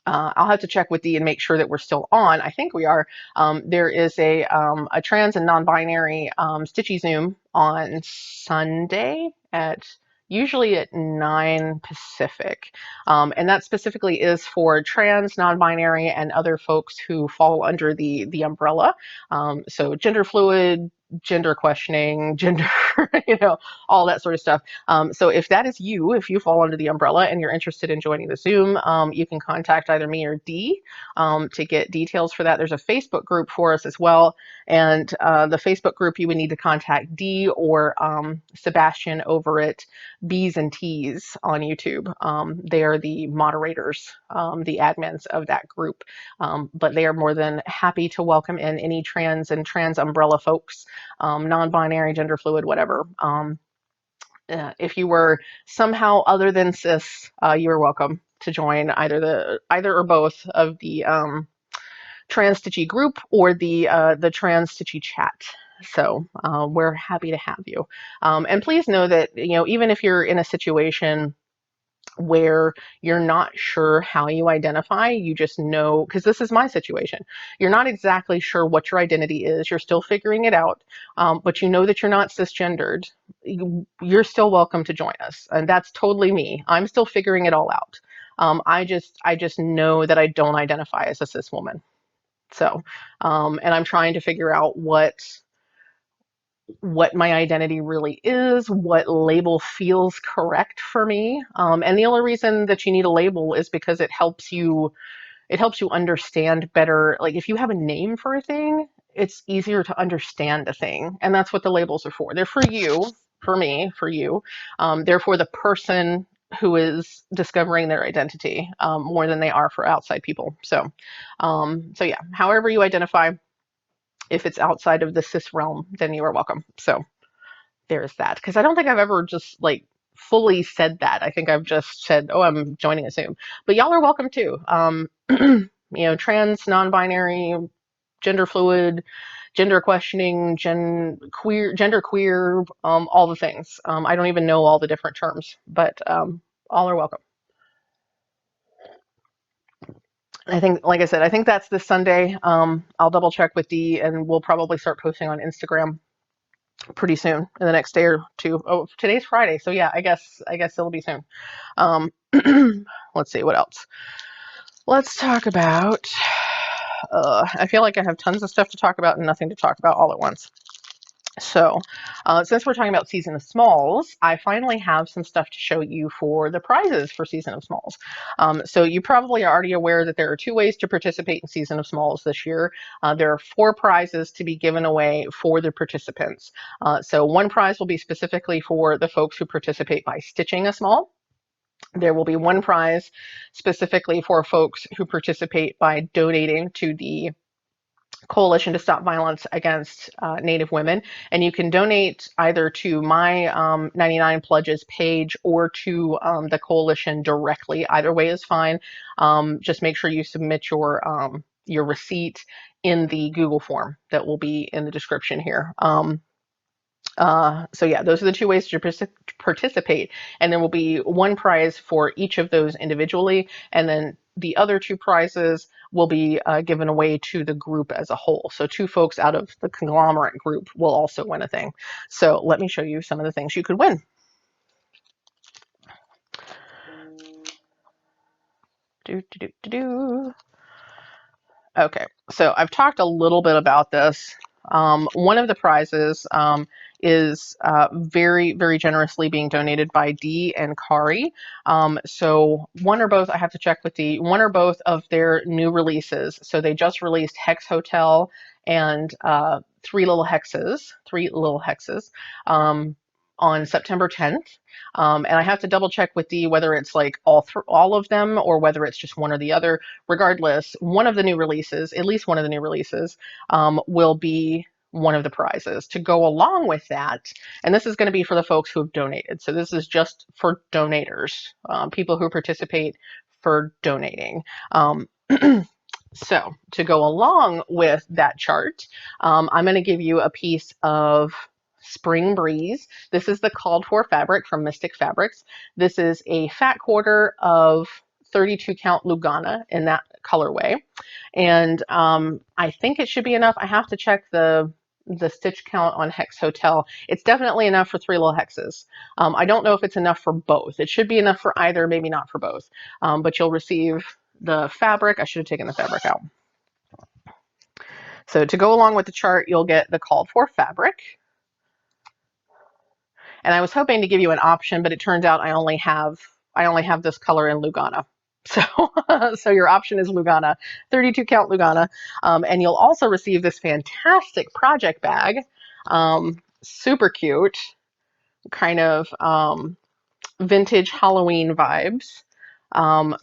I'll have to check with Dee and make sure that we're still on. I think we are. There is a trans and non-binary Stitchy Zoom on Sunday usually at 9 Pacific. And that specifically is for trans, non-binary, and other folks who fall under the umbrella. So gender fluid, gender questioning, gender, all that sort of stuff. So if that is you, if you fall under the umbrella and you're interested in joining the Zoom, you can contact either me or Dee to get details for that. There's a Facebook group for us as well. And the Facebook group, you would need to contact Dee or Sebastian over at B's and T's on YouTube. They are the moderators, the admins of that group. But they are more than happy to welcome in any trans and trans umbrella folks, non-binary, gender fluid, whatever. If you were somehow other than cis, you are welcome to join either or both of the Trans Stitchy group or the Trans Stitchy chat. So we're happy to have you. And please know that even if you're in a situation where you're not sure how you identify, you just know, because this is my situation. You're not exactly sure what your identity is. You're still figuring it out, but you know that you're not cisgendered. You're still welcome to join us, and that's totally me. I'm still figuring it all out. I just know that I don't identify as a cis woman. So, and I'm trying to figure out what my identity really is, what label feels correct for me. And the only reason that you need a label is because it helps you understand better. Like if you have a name for a thing, it's easier to understand a thing. And that's what the labels are for. They're for you, for me, for you. They're for the person who is discovering their identity more than they are for outside people. So yeah, however you identify, if it's outside of the cis realm, then you are welcome. So there's that. Because I don't think I've ever just like fully said that. I think I've just said, oh, I'm joining a Zoom. But y'all are welcome too. Trans, non-binary, gender fluid, gender questioning, gender queer, all the things. I don't even know all the different terms, but all are welcome. I think, like I said, I think that's this Sunday. I'll double check with Dee, and we'll probably start posting on Instagram pretty soon in the next day or two. Oh, today's Friday, so yeah, I guess it'll be soon. Let's see what else. Let's talk about. I feel like I have tons of stuff to talk about and nothing to talk about all at once. So since we're talking about Season of Smalls, I finally have some stuff to show you for the prizes for Season of Smalls. So you probably are already aware that there are 2 ways to participate in Season of Smalls this year. There are 4 prizes to be given away for the participants. So one prize will be specifically for the folks who participate by stitching a small. There will be one prize specifically for folks who participate by donating to the Coalition to Stop Violence Against Native Women, and you can donate either to my 99 Pledges page or to the coalition directly. Either way is fine. Just make sure you submit your receipt in the Google form that will be in the description here. So yeah, those are the two ways to participate, and there will be one prize for each of those individually, and then the other two prizes will be given away to the group as a whole. So two folks out of the conglomerate group will also win a thing. So let me show you some of the things you could win. Okay, so I've talked a little bit about this. One of the prizes is very, very generously being donated by Dee and Kari. So one or both, I have to check with Dee, one or both of their new releases. So they just released Hex Hotel and Three Little Hexes on September 10th. And I have to double check with Dee whether it's like all of them or whether it's just one or the other. Regardless, one of the new releases, at least one of the new releases, will be one of the prizes. To go along with that, and this is going to be for the folks who have donated. So this is just for donators, people who participate for donating. So to go along with that chart, I'm going to give you a piece of Spring Breeze. This is the called for fabric from Mystic Fabrics. This is a fat quarter of 32 count Lugana in that colorway. And I think it should be enough. I have to check the stitch count on Hex Hotel. It's definitely enough for three little hexes. I don't know if it's enough for both. It should be enough for either, maybe not for both. But you'll receive the fabric. I should have taken the fabric out. So to go along with the chart, you'll get the called for fabric. And I was hoping to give you an option, but it turns out I only have this color in Lugana. So, so your option is Lugana, 32 count Lugana. And you'll also receive this fantastic project bag, super cute, kind of vintage Halloween vibes.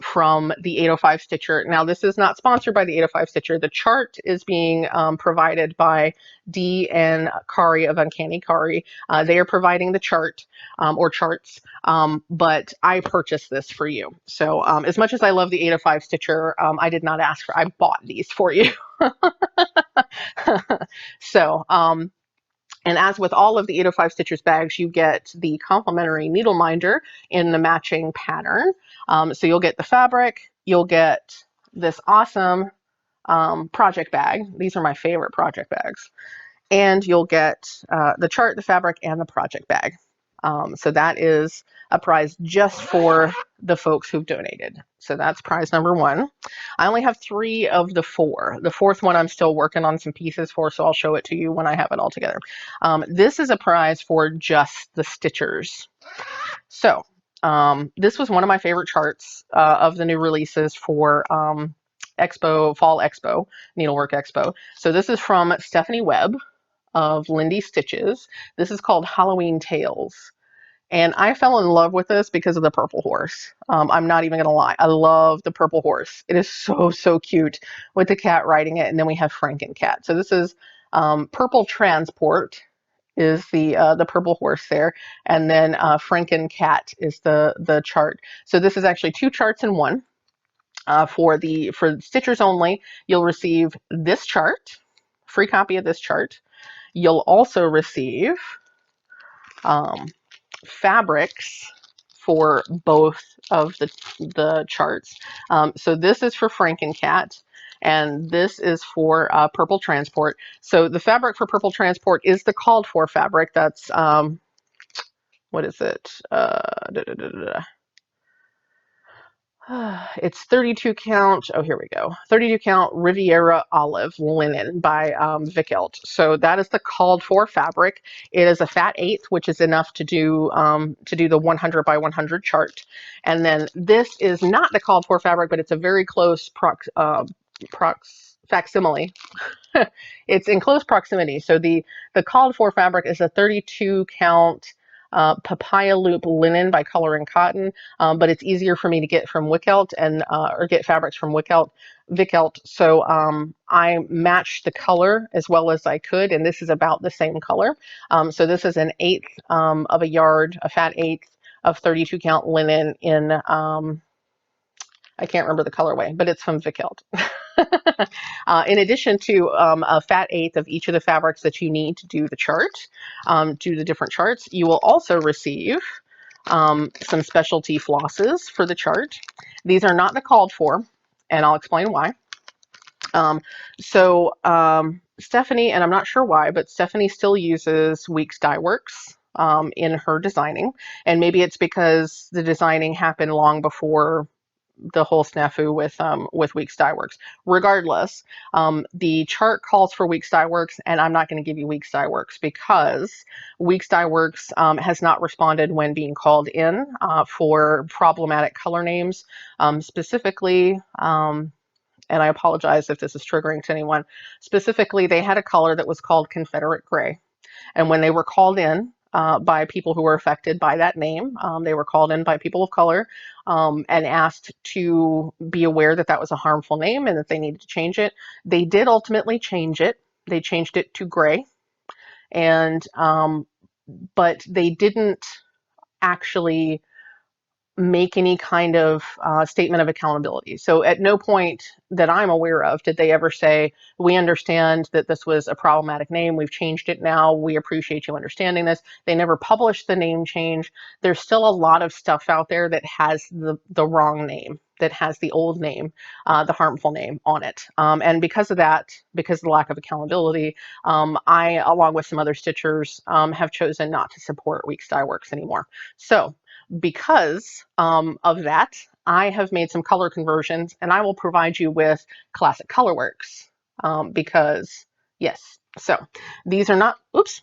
From the 805 Stitcher. Now, this is not sponsored by the 805 Stitcher. The chart is being provided by Dee and Kari of Uncanny Kari. They are providing the chart or charts, but I purchased this for you. So as much as I love the 805 Stitcher, I did not ask for, I bought these for you. So, and as with all of the 805 Stitchers bags, you get the complimentary needle minder in the matching pattern. So you'll get the fabric, you'll get this awesome project bag. These are my favorite project bags. And you'll get the chart, the fabric, and the project bag. So that is a prize just for the folks who've donated. So that's prize number one. I only have 3 of the 4. The 4th one I'm still working on some pieces for, so I'll show it to you when I have it all together. This is a prize for just the stitchers. So this was one of my favorite charts of the new releases for Expo, Fall Expo, Needlework Expo. So this is from Stephanie Webb of Lindy Stitches. This is called Halloween Tales. And I fell in love with this because of the purple horse. I'm not even gonna lie. I love the purple horse. It is so, so cute with the cat riding it. And then we have Franken-Cat. So this is Purple Transport is the purple horse there. And then Franken-Cat is the chart. So this is actually 2 charts in one. For stitchers only, you'll receive this chart, free copy of this chart. You'll also receive fabrics for both of the charts. So this is for Franken-Cat, and this is for Purple Transport. So the fabric for Purple Transport is the called for fabric. That's what is it? It's 32 count. Oh, here we go. 32 count Riviera Olive linen by Vickelt. So that is the called for fabric. It is a fat 1/8, which is enough to do the 100 by 100 chart. And then this is not the called for fabric, but it's a very close facsimile. It's in close proximity. So the called for fabric is a 32 count papaya loop linen by Color and Cotton, but it's easier for me to get from Wickout and or get fabrics from Wickout. So I matched the color as well as I could, and this is about the same color. So this is an eighth of a yard, a fat eighth of 32 count linen in I can't remember the colorway, but it's from Wickout. In addition to a fat eighth of each of the fabrics that you need to do the chart, do the different charts, you will also receive some specialty flosses for the chart. These are not the called for, and I'll explain why. Stephanie, and I'm not sure why, but Stephanie still uses Weeks Dye Works in her designing, and maybe it's because the designing happened long before the whole snafu with Weeks Dye Works. Regardless, the chart calls for Weeks Dye Works, and I'm not going to give you Weeks Dye Works because Weeks Dye Works has not responded when being called in for problematic color names, specifically. And I apologize if this is triggering to anyone. Specifically, they had a color that was called Confederate Gray. And when they were called in by people who were affected by that name, they were called in by people of color and asked to be aware that that was a harmful name and that they needed to change it. They did ultimately change it. They changed it to gray. And but they didn't actually make any kind of statement of accountability. So at no point that I'm aware of did they ever say, we understand that this was a problematic name, we've changed it now, we appreciate you understanding this. They never published the name change. There's still a lot of stuff out there that has the wrong name, that has the old name, the harmful name on it. And because of that, because of the lack of accountability, I, along with some other stitchers, have chosen not to support Weeks Dye Works anymore. So because of that, I have made some color conversions, and I will provide you with Classic Colorworks because, yes, so these are not, oops,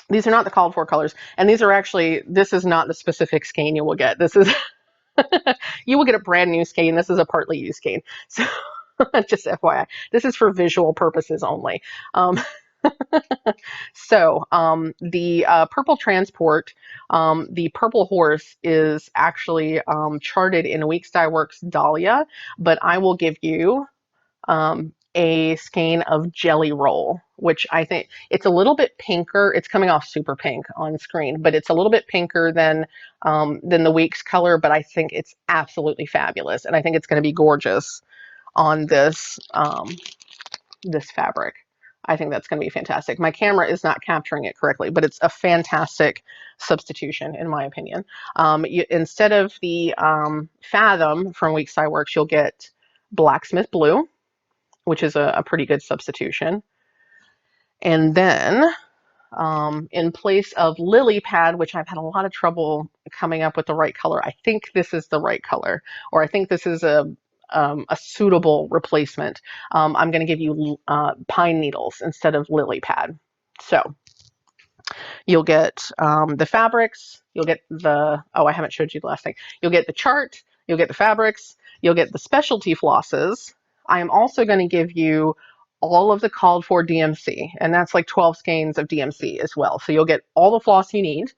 these are not the called for colors, and these are actually, this is not the specific skein you will get. This is, you will get a brand new skein. This is a partly used skein. So just FYI, this is for visual purposes only. The purple transport, the purple horse is actually charted in Weeks Dye Works Dahlia, but I will give you a skein of Jelly Roll, which I think it's a little bit pinker. It's coming off super pink on screen, but it's a little bit pinker than the Weeks color, but I think it's absolutely fabulous. And I think it's going to be gorgeous on this, this fabric. I think that's going to be fantastic. My camera is not capturing it correctly, but it's a fantastic substitution in my opinion. Instead of the Fathom from Weeks Dye Works, you'll get Blacksmith Blue, which is a pretty good substitution. And then in place of Lily Pad, which I've had a lot of trouble coming up with the right color, I think this is the right color, or I think this is a suitable replacement. I'm going to give you pine needles instead of lily pad. So you'll get the fabrics, you'll get the, oh, I haven't showed you the last thing. You'll get the chart, you'll get the fabrics, you'll get the specialty flosses. I am also going to give you all of the called for DMC, and that's like 12 skeins of DMC as well. So you'll get all the floss you need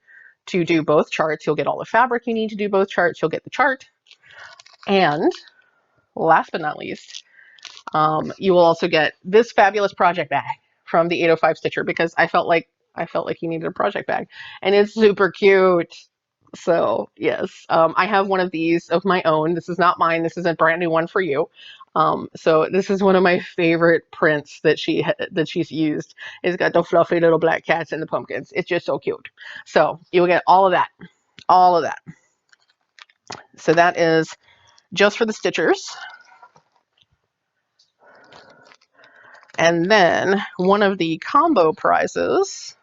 to do both charts. You'll get all the fabric you need to do both charts. You'll get the chart. And last but not least, you will also get this fabulous project bag from the 805 Stitcher because I felt like you needed a project bag, and it's super cute. So yes, I have one of these of my own. This is not mine. This is a brand new one for you. So this is one of my favorite prints that she's used. It's got the fluffy little black cats and the pumpkins. It's just so cute. So you'll get all of that, all of that. So that is just for the Stitchers. And then one of the combo prizes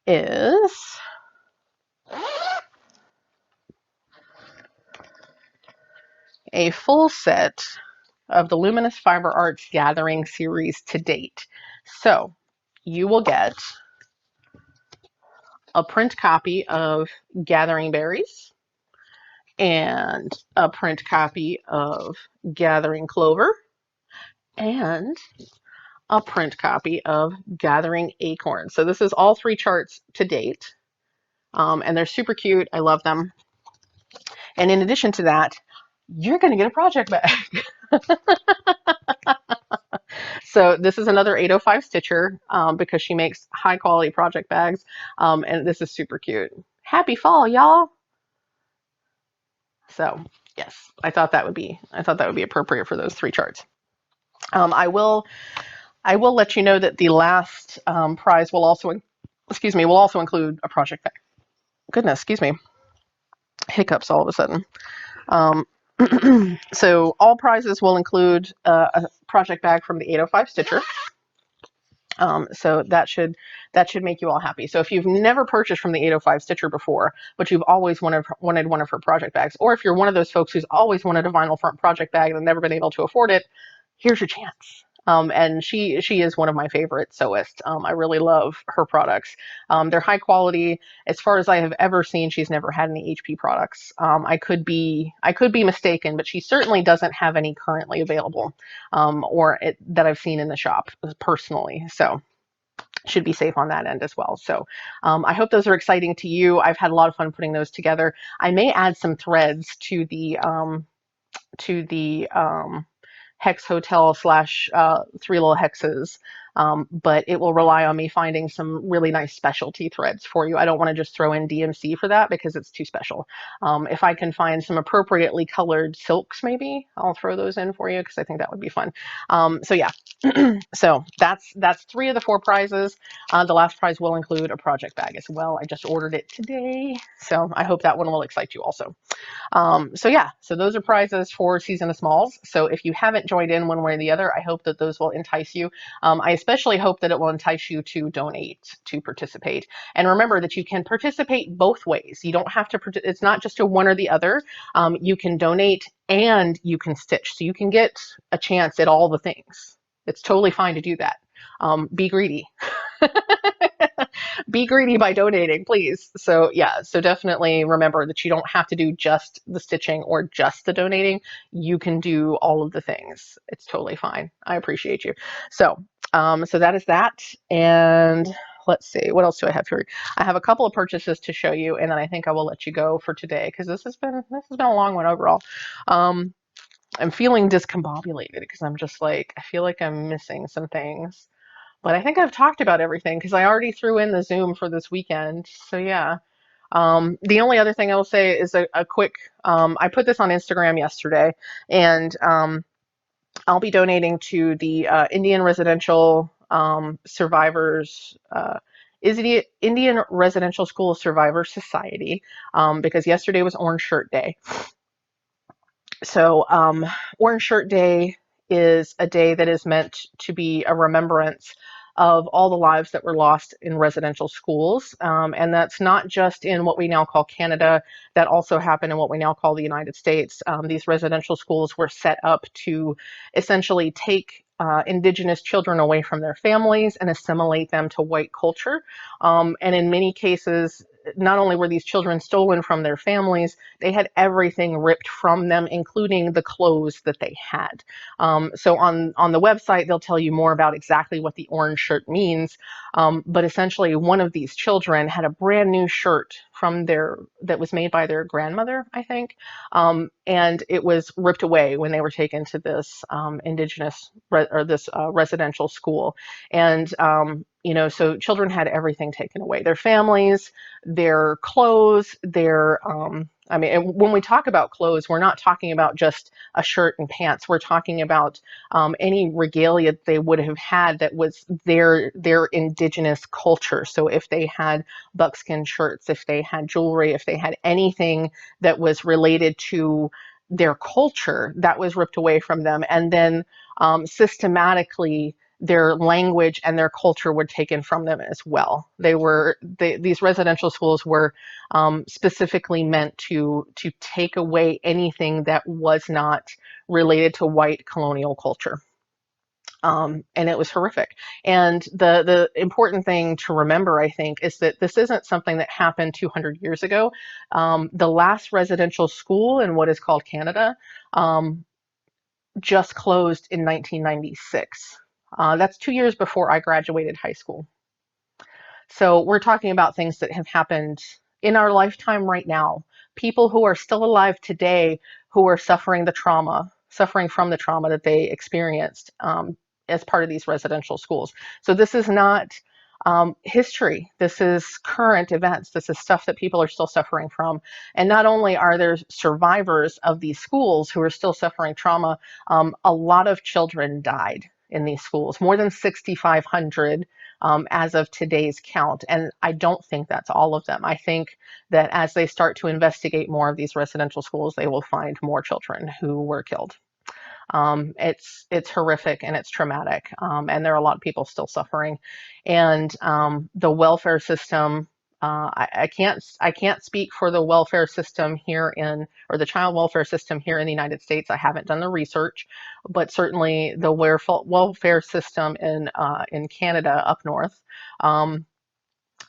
is a full set of the Luminous Fiber Arts Gathering series to date. So you will get a print copy of Gathering Berries and a print copy of Gathering Clover and a print copy of Gathering Acorns. So this is all 3 charts to date, and they're super cute. I love them. And in addition to that, you're going to get a project bag. So this is another 805 stitcher, because she makes high quality project bags, and this is super cute. Happy fall, y'all. So yes, I thought that would be appropriate for those 3 charts. I will let you know that the last prize will also include a project bag. Goodness, excuse me, hiccups all of a sudden. Um, so all prizes will include a project bag from the 805 stitcher. So that should make you all happy. So if you've never purchased from the 805 Stitcher before, but you've always wanted one of her project bags, or if you're one of those folks who's always wanted a vinyl front project bag and never been able to afford it, here's your chance. And she is one of my favorite sewists. I really love her products. They're high quality. As far as I have ever seen, she's never had any HP products. I could be mistaken, but she certainly doesn't have any currently available, that I've seen in the shop personally. So should be safe on that end as well. So I hope those are exciting to you. I've had a lot of fun putting those together. I may add some threads to the hex hotel slash 3 little hexes, but it will rely on me finding some really nice specialty threads for you. I don't want to just throw in DMC for that because it's too special. If I can find some appropriately colored silks, maybe I'll throw those in for you because I think that would be fun. So yeah, so that's 3 of the 4 prizes. The last prize will include a project bag as well. I just ordered it today, so I hope that one will excite you also. So yeah, so those are prizes for Season of Smalls. So if you haven't joined in one way or the other, I hope that those will entice you. I especially hope that it will entice you to donate, to participate. And remember that you can participate both ways. You don't have to, it's not just a one or the other. You can donate and you can stitch. So you can get a chance at all the things. It's totally fine to do that. Be greedy. Be greedy by donating, please. So yeah, so definitely remember that you don't have to do just the stitching or just the donating. You can do all of the things. It's totally fine. I appreciate you. So so that is that. And let's see, what else do I have here? I have a couple of purchases to show you, and then I think I will let you go for today because this has been a long one overall. I'm feeling discombobulated because I'm just like, I feel like I'm missing some things. But I think I've talked about everything because I already threw in the Zoom for this weekend. So yeah. The only other thing I will say is a quick, I put this on Instagram yesterday, and I'll be donating to the Indian Residential Survivors, is the Indian Residential School Survivors Society, because yesterday was Orange Shirt Day. So Orange Shirt Day is a day that is meant to be a remembrance of all the lives that were lost in residential schools. And that's not just in what we now call Canada, that also happened in what we now call the United States. These residential schools were set up to essentially take Indigenous children away from their families and assimilate them to white culture. And in many cases, not only were these children stolen from their families, they had everything ripped from them, including the clothes that they had. So on the website, they'll tell you more about exactly what the orange shirt means. But essentially, one of these children had a brand new shirt that was made by their grandmother, I think, and it was ripped away when they were taken to this residential school. And so children had everything taken away: their families, their clothes, and when we talk about clothes, we're not talking about just a shirt and pants. We're talking about any regalia they would have had that was their indigenous culture. So if they had buckskin shirts, if they had jewelry, if they had anything that was related to their culture, that was ripped away from them. And then systematically, their language and their culture were taken from them as well. These residential schools were specifically meant to take away anything that was not related to white colonial culture. And it was horrific. And the important thing to remember, I think, is that this isn't something that happened 200 years ago. The last residential school in what is called Canada just closed in 1996. That's 2 years before I graduated high school. So we're talking about things that have happened in our lifetime right now. People who are still alive today who are suffering from the trauma that they experienced as part of these residential schools. So this is not history. This is current events. This is stuff that people are still suffering from. And not only are there survivors of these schools who are still suffering trauma, a lot of children died in these schools, more than 6,500 as of today's count. And I don't think that's all of them. I think that as they start to investigate more of these residential schools, they will find more children who were killed. It's horrific and it's traumatic, and there are a lot of people still suffering. And the welfare system, I can't speak for the welfare system here in, or the child welfare system here in the United States. I haven't done the research, but certainly the welfare system in Canada up north.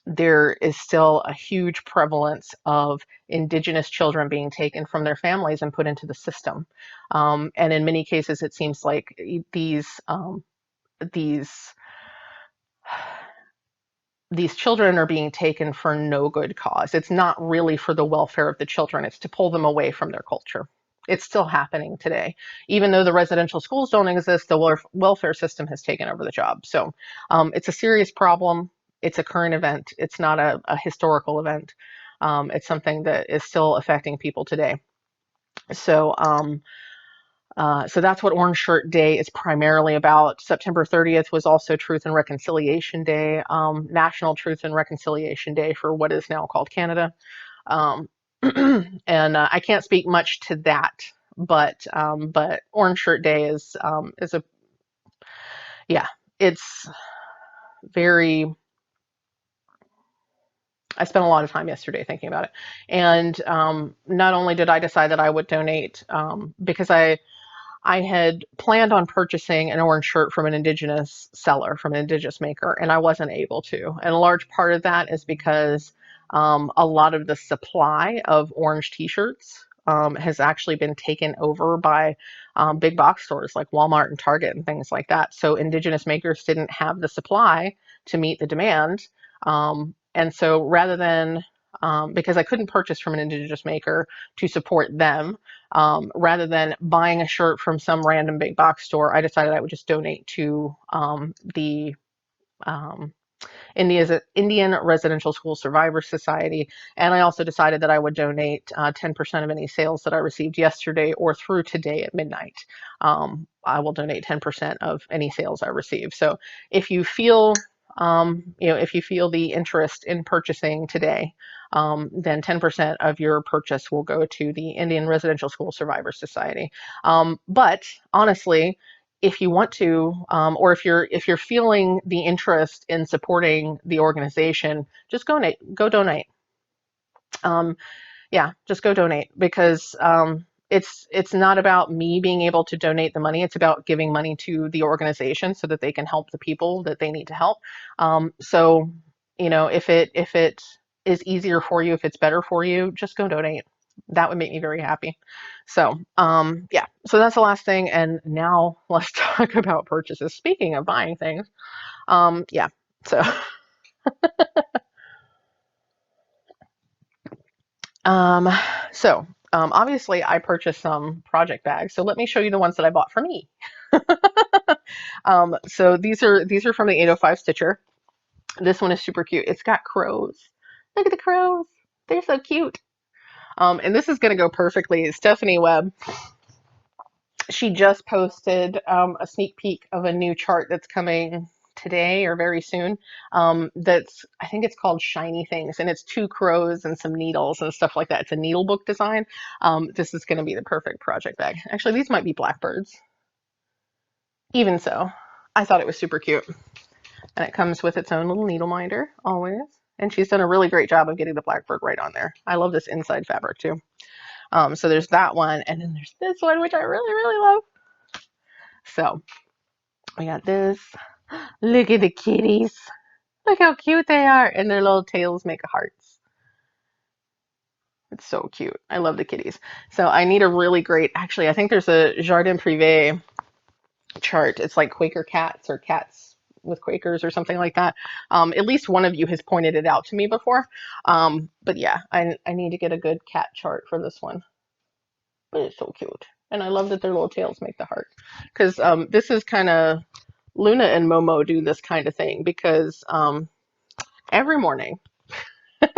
There is still a huge prevalence of Indigenous children being taken from their families and put into the system. And in many cases, it seems like these these children are being taken for no good cause. It's not really for the welfare of the children, it's to pull them away from their culture. It's still happening today. Even though the residential schools don't exist, the welfare system has taken over the job. So it's a serious problem. It's a current event. It's not a historical event. It's something that is still affecting people today. So so that's what Orange Shirt Day is primarily about. September 30th was also Truth and Reconciliation Day, National Truth and Reconciliation Day for what is now called Canada. Um, and I can't speak much to that, but Orange Shirt Day is a, yeah, it's very. I spent a lot of time yesterday thinking about it, and not only did I decide that I would donate because I had planned on purchasing an orange shirt from an Indigenous seller, from an Indigenous maker, and I wasn't able to. And a large part of that is because a lot of the supply of orange t-shirts has actually been taken over by big box stores like Walmart and Target and things like that. So Indigenous makers didn't have the supply to meet the demand. And so rather than, because I couldn't purchase from an Indigenous maker to support them, rather than buying a shirt from some random big box store, I decided I would just donate to the um, Indian Residential School Survivor Society. And I also decided that I would donate 10% of any sales that I received yesterday or through today at midnight. I will donate 10% of any sales I receive. So if you feel if you feel the interest in purchasing today, then 10% of your purchase will go to the Indian Residential School Survivor Society. But honestly, if you want to, or if you're feeling the interest in supporting the organization, just go donate. Um, yeah, just go donate because it's not about me being able to donate the money. It's about giving money to the organization so that they can help the people that they need to help. So if it is easier for you, if it's better for you, just go donate. That would make me very happy. So yeah, so that's the last thing. And now let's talk about purchases. Speaking of buying things, yeah. So Um, obviously I purchased some project bags. So let me show you the ones that I bought for me. So these are from the 805 Stitcher. This one is super cute. It's got crows. Look at the crows. They're so cute. And this is gonna go perfectly. Stephanie Webb, she just posted a sneak peek of a new chart that's coming today or very soon. That's, I think it's called Shiny Things, and it's two crows and some needles and stuff like that. It's a needle book design. This is going to be the perfect project bag. Actually, these might be blackbirds. Even so, I thought it was super cute. And it comes with its own little needle minder, always. And she's done a really great job of getting the blackbird right on there. I love this inside fabric too. So there's that one, and then there's this one, which I really, really love. So we got this. Look at the kitties. Look how cute they are. And their little tails make hearts. It's so cute. I love the kitties. So I need a really great, actually, I think there's a Jardin Privé chart. It's like Quaker cats or cats with Quakers or something like that. At least one of you has pointed it out to me before. But yeah, I need to get a good cat chart for this one. But it's so cute. And I love that their little tails make the heart. Because this is kind of, Luna and Momo do this kind of thing because every morning,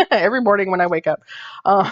every morning when I wake up, uh,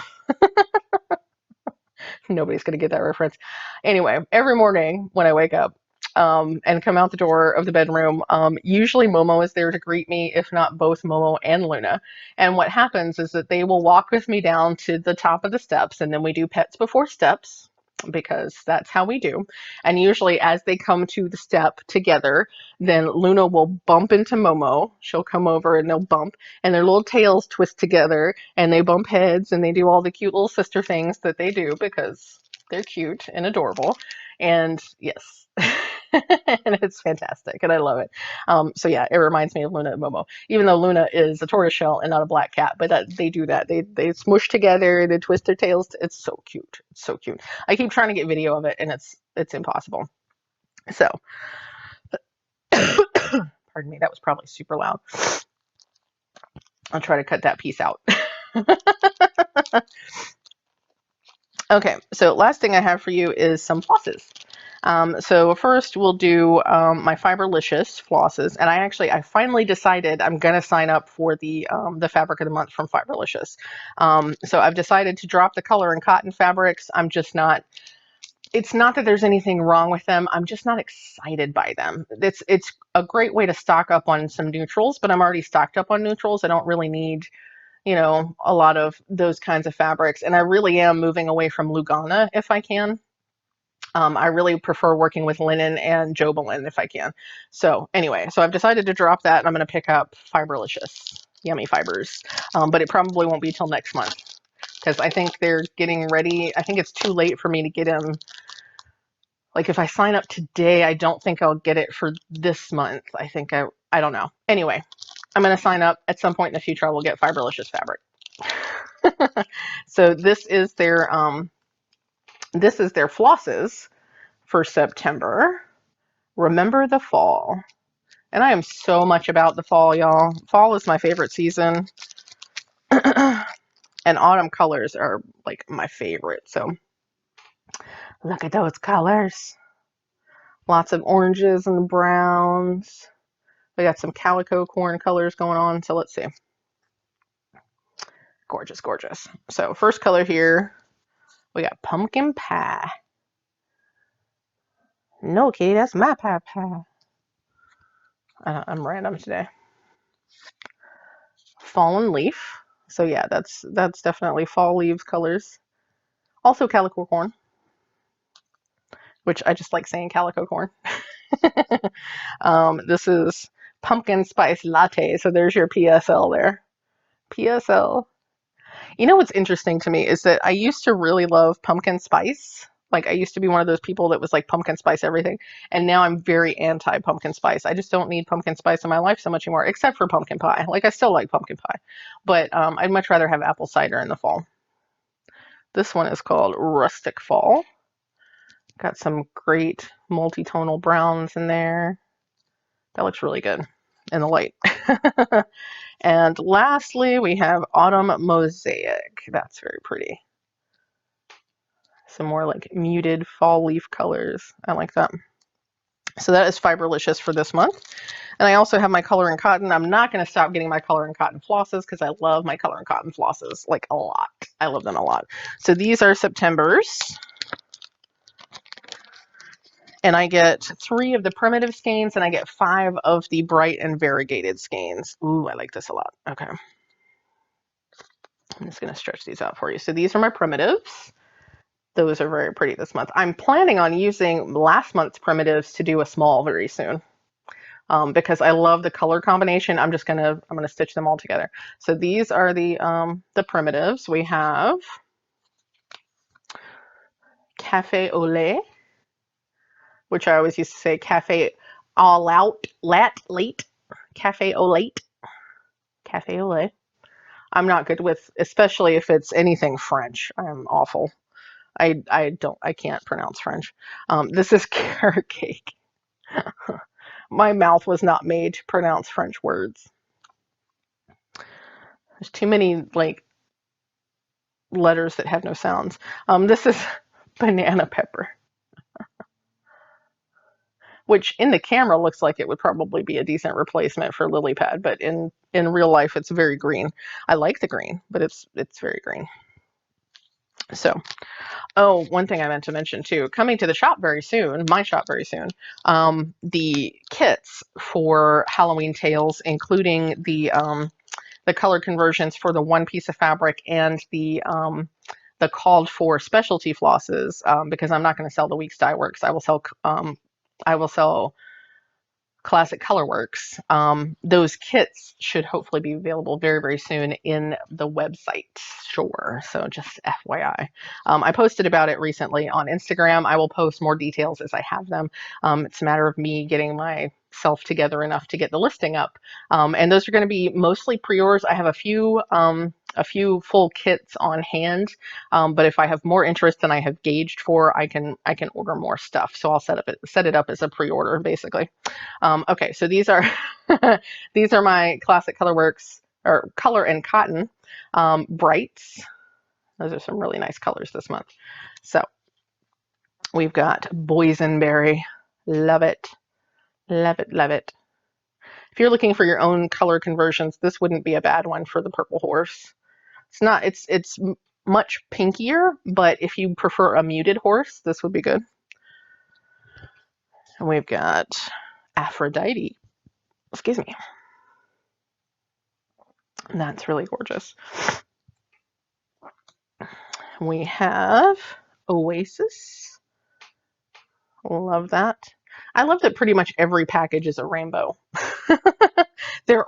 nobody's going to get that reference. Anyway, every morning when I wake up and come out the door of the bedroom, usually Momo is there to greet me, if not both Momo and Luna. And what happens is that they will walk with me down to the top of the steps, and then we do pets before steps because that's how we do. And usually as they come to the step together, then Luna will bump into Momo. She'll come over and they'll bump, and their little tails twist together, and they bump heads, and they do all the cute little sister things that they do because they're cute and adorable. And yes. And it's fantastic, and I love it. So yeah, it reminds me of Luna and Momo, even though Luna is a tortoiseshell and not a black cat. But they do that. They smush together and they twist their tails. It's so cute. It's so cute. I keep trying to get video of it, and it's impossible. So, pardon me, that was probably super loud. I'll try to cut that piece out. Okay, so last thing I have for you is some flosses. So first we'll do my Fiberlicious flosses, and I finally decided I'm gonna sign up for the fabric of the month from Fiberlicious. So I've decided to drop the color and cotton fabrics. I'm just not. It's not that there's anything wrong with them. I'm just not excited by them. It's a great way to stock up on some neutrals, but I'm already stocked up on neutrals. I don't really need, a lot of those kinds of fabrics. And I really am moving away from Lugana if I can. I really prefer working with linen and Jobelin if I can. So anyway, so I've decided to drop that, and I'm going to pick up Fiberlicious, Yummy Fibers. But it probably won't be till next month because I think they're getting ready. I think it's too late for me to get them. Like if I sign up today, I don't think I'll get it for this month. I don't know. Anyway, I'm going to sign up at some point in the future. I will get Fiberlicious fabric. So this is their flosses for September. Remember the fall. And I am so much about the fall, y'all. Fall is my favorite season. And autumn colors are like my favorite. So look at those colors. Lots of oranges and browns. We got some calico corn colors going on. So let's see. Gorgeous, gorgeous. So first color here, we got pumpkin pie. No, Kitty, that's my pie. I'm random today. Fallen leaf. So yeah, that's definitely fall leaves colors. Also calico corn, which I just like saying calico corn. This is pumpkin spice latte. So there's your PSL there. PSL. You know what's interesting to me is that I used to really love pumpkin spice. Like I used to be one of those people that was like pumpkin spice everything. And now I'm very anti pumpkin spice. I just don't need pumpkin spice in my life so much anymore, except for pumpkin pie. Like I still like pumpkin pie, but I'd much rather have apple cider in the fall. This one is called Rustic Fall. Got some great multi-tonal browns in there. That looks really good in the light. And lastly, we have Autumn Mosaic. That's very pretty. Some more like muted fall leaf colors. I like that. So that is Fiberlicious for this month. And I also have my Color and Cotton. I'm not going to stop getting my Color and Cotton flosses because I love my Color and Cotton flosses like a lot. I love them a lot. So these are September's. And I get 3 of the primitive skeins, and I get 5 of the bright and variegated skeins. Ooh, I like this a lot. Okay. I'm just going to stretch these out for you. So these are my primitives. Those are very pretty this month. I'm planning on using last month's primitives to do a small very soon. Because I love the color combination. I'm gonna stitch them all together. So these are the primitives. We have Cafe au lait, which I always used to say cafe all out, late, cafe au lait, cafe au lait. I'm not good with, especially if it's anything French. I'm awful. I can't pronounce French. This is carrot cake. My mouth was not made to pronounce French words. There's too many like letters that have no sounds. This is banana pepper, which in the camera looks like it would probably be a decent replacement for lily pad, but in real life it's very green. I like the green, but it's very green. So, oh, one thing I meant to mention too, coming to the shop very soon, my shop very soon, the kits for Halloween Tales, including the color conversions for the one piece of fabric and the called for specialty flosses, because I'm not going to sell the Weeks Dye Works. I will sell Classic Colorworks. Those kits should hopefully be available very, very soon in the website. Sure. So just FYI. I posted about it recently on Instagram. I will post more details as I have them. It's a matter of me getting myself together enough to get the listing up. And those are going to be mostly pre-orders. I have a few full kits on hand, but if I have more interest than I have gauged for, I can order more stuff. So I'll set it up as a pre-order basically. Okay, so these are these are my Classic Colorworks or Color and Cotton brights. Those are some really nice colors this month. So we've got boysenberry, love it, love it, love it. If you're looking for your own color conversions, this wouldn't be a bad one for the purple horse. It's not, it's much pinkier, but if you prefer a muted horse, this would be good. And we've got Aphrodite. Excuse me. That's really gorgeous. We have Oasis. Love that. I love that pretty much every package is a rainbow.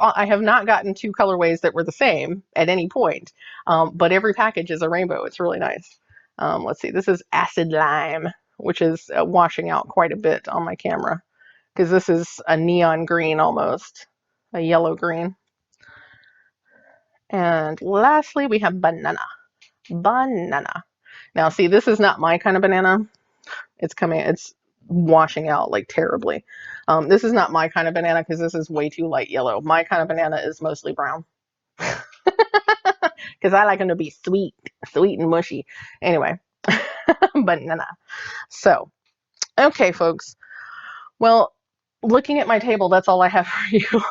I have not gotten two colorways that were the same at any point, but every package is a rainbow. It's really nice. Let's see, this is Acid Lime, which is washing out quite a bit on my camera because this is a neon green almost, a yellow green. And lastly, we have Banana. Banana. Now, see, this is not my kind of banana. It's washing out like terribly. This is not my kind of banana because this is way too light yellow. My kind of banana is mostly brown because I like them to be sweet and mushy. Anyway, banana. So, okay, folks. Well, looking at my table, that's all I have for you.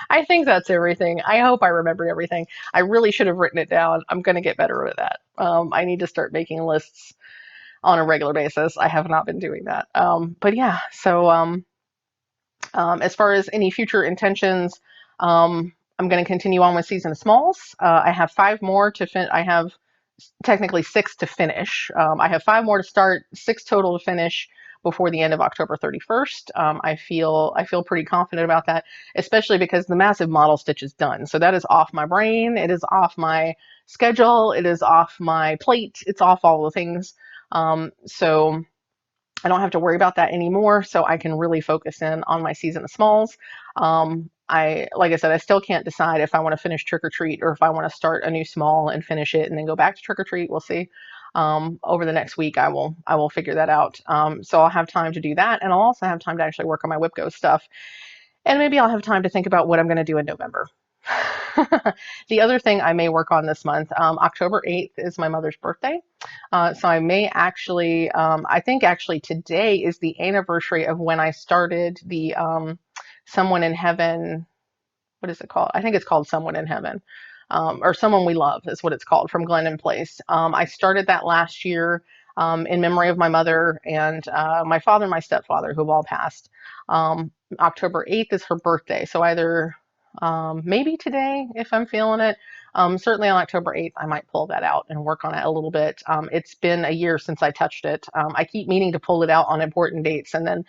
I think that's everything. I hope I remembered everything. I really should have written it down. I'm going to get better at that. I need to start making lists on a regular basis. I have not been doing that. But yeah, so as far as any future intentions, I'm going to continue on with Season of Smalls. I have 5 more to finish. I have technically 6 to finish. I have 5 more to start, 6 total to finish before the end of October 31st. I feel pretty confident about that, especially because the massive model stitch is done. So that is off my brain. It is off my schedule. It is off my plate. It's off all the things. So I don't have to worry about that anymore. So I can really focus in on my Season of Smalls. Like I said, I still can't decide if I want to finish Trick or Treat or if I want to start a new small and finish it and then go back to Trick or Treat. We'll see. Over the next week, I will figure that out. So I'll have time to do that, and I'll also have time to actually work on my WIPGO stuff, and maybe I'll have time to think about what I'm going to do in November. The other thing I may work on this month, October 8th is my mother's birthday. So I may actually, I think actually today is the anniversary of when I started the Someone in Heaven. What is it called? I think it's called Someone in Heaven. Or Someone We Love is what it's called, from Glennon Place. I started that last year in memory of my mother and my father and my stepfather, who have all passed. October 8th is her birthday, so either maybe today if I'm feeling it. Certainly on October 8th, I might pull that out and work on it a little bit. It's been a year since I touched it. I keep meaning to pull it out on important dates, and then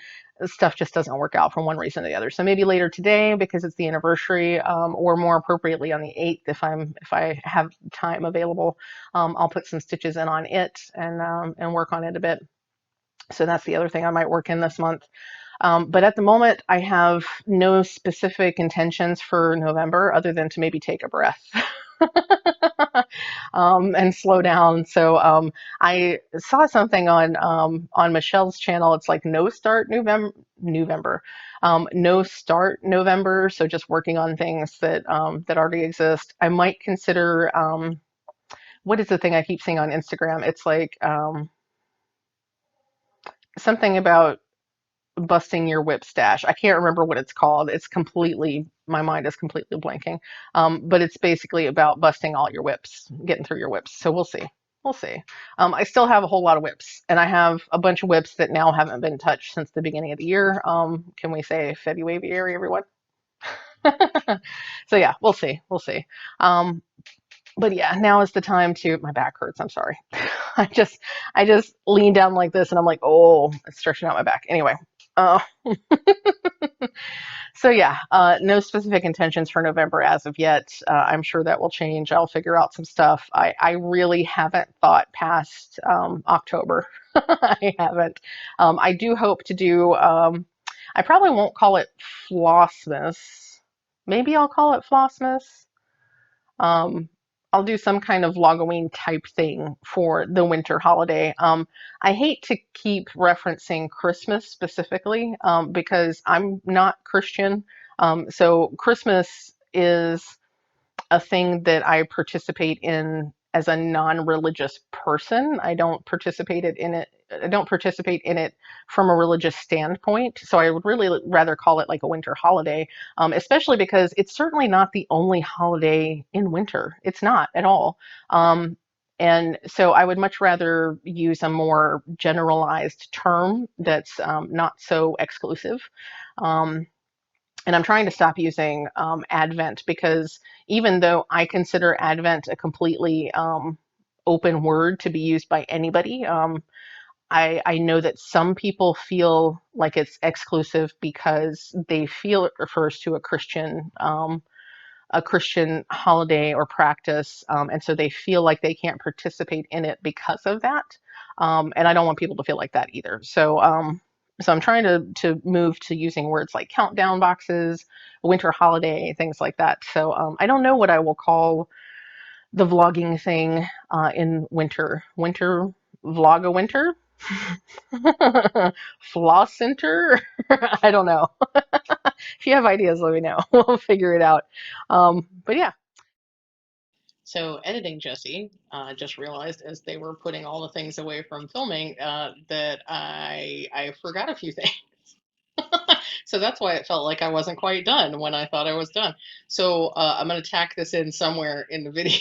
stuff just doesn't work out from one reason or the other. So maybe later today because it's the anniversary, or more appropriately on the 8th if I have time available, I'll put some stitches in on it and work on it a bit. So that's the other thing I might work in this month. But at the moment, I have no specific intentions for November other than to maybe take a breath. and slow down. So I saw something on Michelle's channel. It's like no start November, no start November. So just working on things that already exist. I might consider what is the thing I keep seeing on Instagram? It's like something about busting your whip stash. I can't remember what it's called. It's completely, my mind is completely blanking. But it's basically about busting all your whips, getting through your whips. So we'll see. We'll see. I still have a whole lot of whips, and I have a bunch of whips that now haven't been touched since the beginning of the year. Can we say February, everyone? So yeah, we'll see. We'll see. Um, but yeah, now is the time to, my back hurts. I'm sorry. I just, I just lean down like this and I'm like, oh, it's stretching out my back. Anyway, uh, so yeah, no specific intentions for November as of yet. I'm sure that will change. I'll figure out some stuff. I really haven't thought past October. I haven't. I do hope to do, I probably won't call it Flossmas. Maybe I'll call it Flossmas. Um, I'll do some kind of Logoween type thing for the winter holiday. I hate to keep referencing Christmas specifically because I'm not Christian. So Christmas is a thing that I participate in as a non-religious person. I don't participate in it from a religious standpoint. So I would really rather call it like a winter holiday, especially because it's certainly not the only holiday in winter. It's not at all. And so I would much rather use a more generalized term that's not so exclusive. Um, and I'm trying to stop using Advent because even though I consider Advent a completely open word to be used by anybody, I know that some people feel like it's exclusive because they feel it refers to a Christian holiday or practice, and so they feel like they can't participate in it because of that. And I don't want people to feel like that either. So I'm trying to move to using words like countdown boxes, winter holiday, things like that. So I don't know what I will call the vlogging thing in winter. Winter vlog a winter. Floss center. I don't know. If you have ideas, let me know. We'll figure it out. But yeah. So editing Jesse just realized as they were putting all the things away from filming that I forgot a few things. So that's why it felt like I wasn't quite done when I thought I was done. So I'm going to tack this in somewhere in the video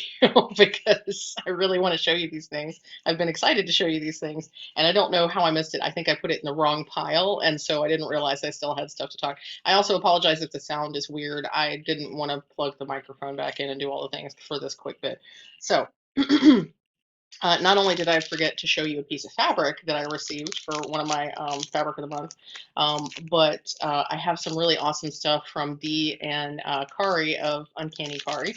because I really want to show you these things. I've been excited to show you these things, and I don't know how I missed it. I think I put it in the wrong pile, and so I didn't realize I still had stuff to talk. I also apologize if the sound is weird. I didn't want to plug the microphone back in and do all the things for this quick bit. So not only did I forget to show you a piece of fabric that I received for one of my fabric of the month, but I have some really awesome stuff from Dee and Kari of Uncanny Kari,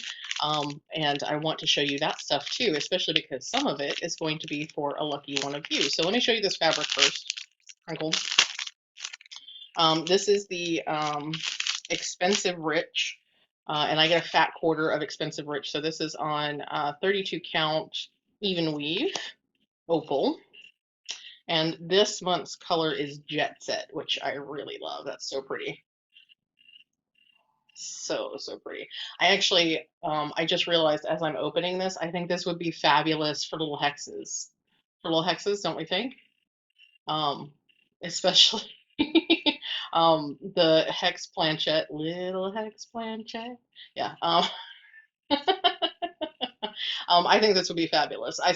and I want to show you that stuff too, especially because some of it is going to be for a lucky one of you. So let me show you this fabric first. Crinkled. This is the Expensive Rich, and I get a fat quarter of Expensive Rich. So this is on 32 count even weave opal. And this month's color is Jet Set, which I really love. That's so pretty. So, so pretty. I actually, I just realized as I'm opening this, I think this would be fabulous for little hexes. For little hexes, don't we think? Especially the hex planchette, little hex planchette. Yeah. I think this would be fabulous. I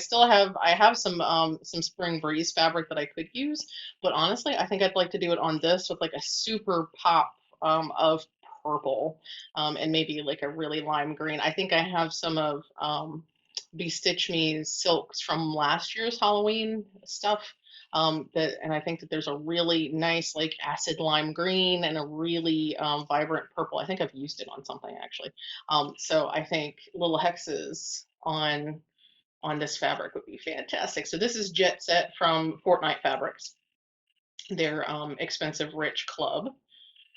have some Spring Breeze fabric that I could use, but honestly, I think I'd like to do it on this with like a super pop of purple, and maybe like a really lime green. I think I have some of Be Stitch Me's silks from last year's Halloween stuff. And I think that there's a really nice like acid lime green and a really vibrant purple. I think I've used it on something actually. So I think little hexes on this fabric would be fantastic. So this is Jet Set from Fortnite Fabrics. Their Expensive Rich Club.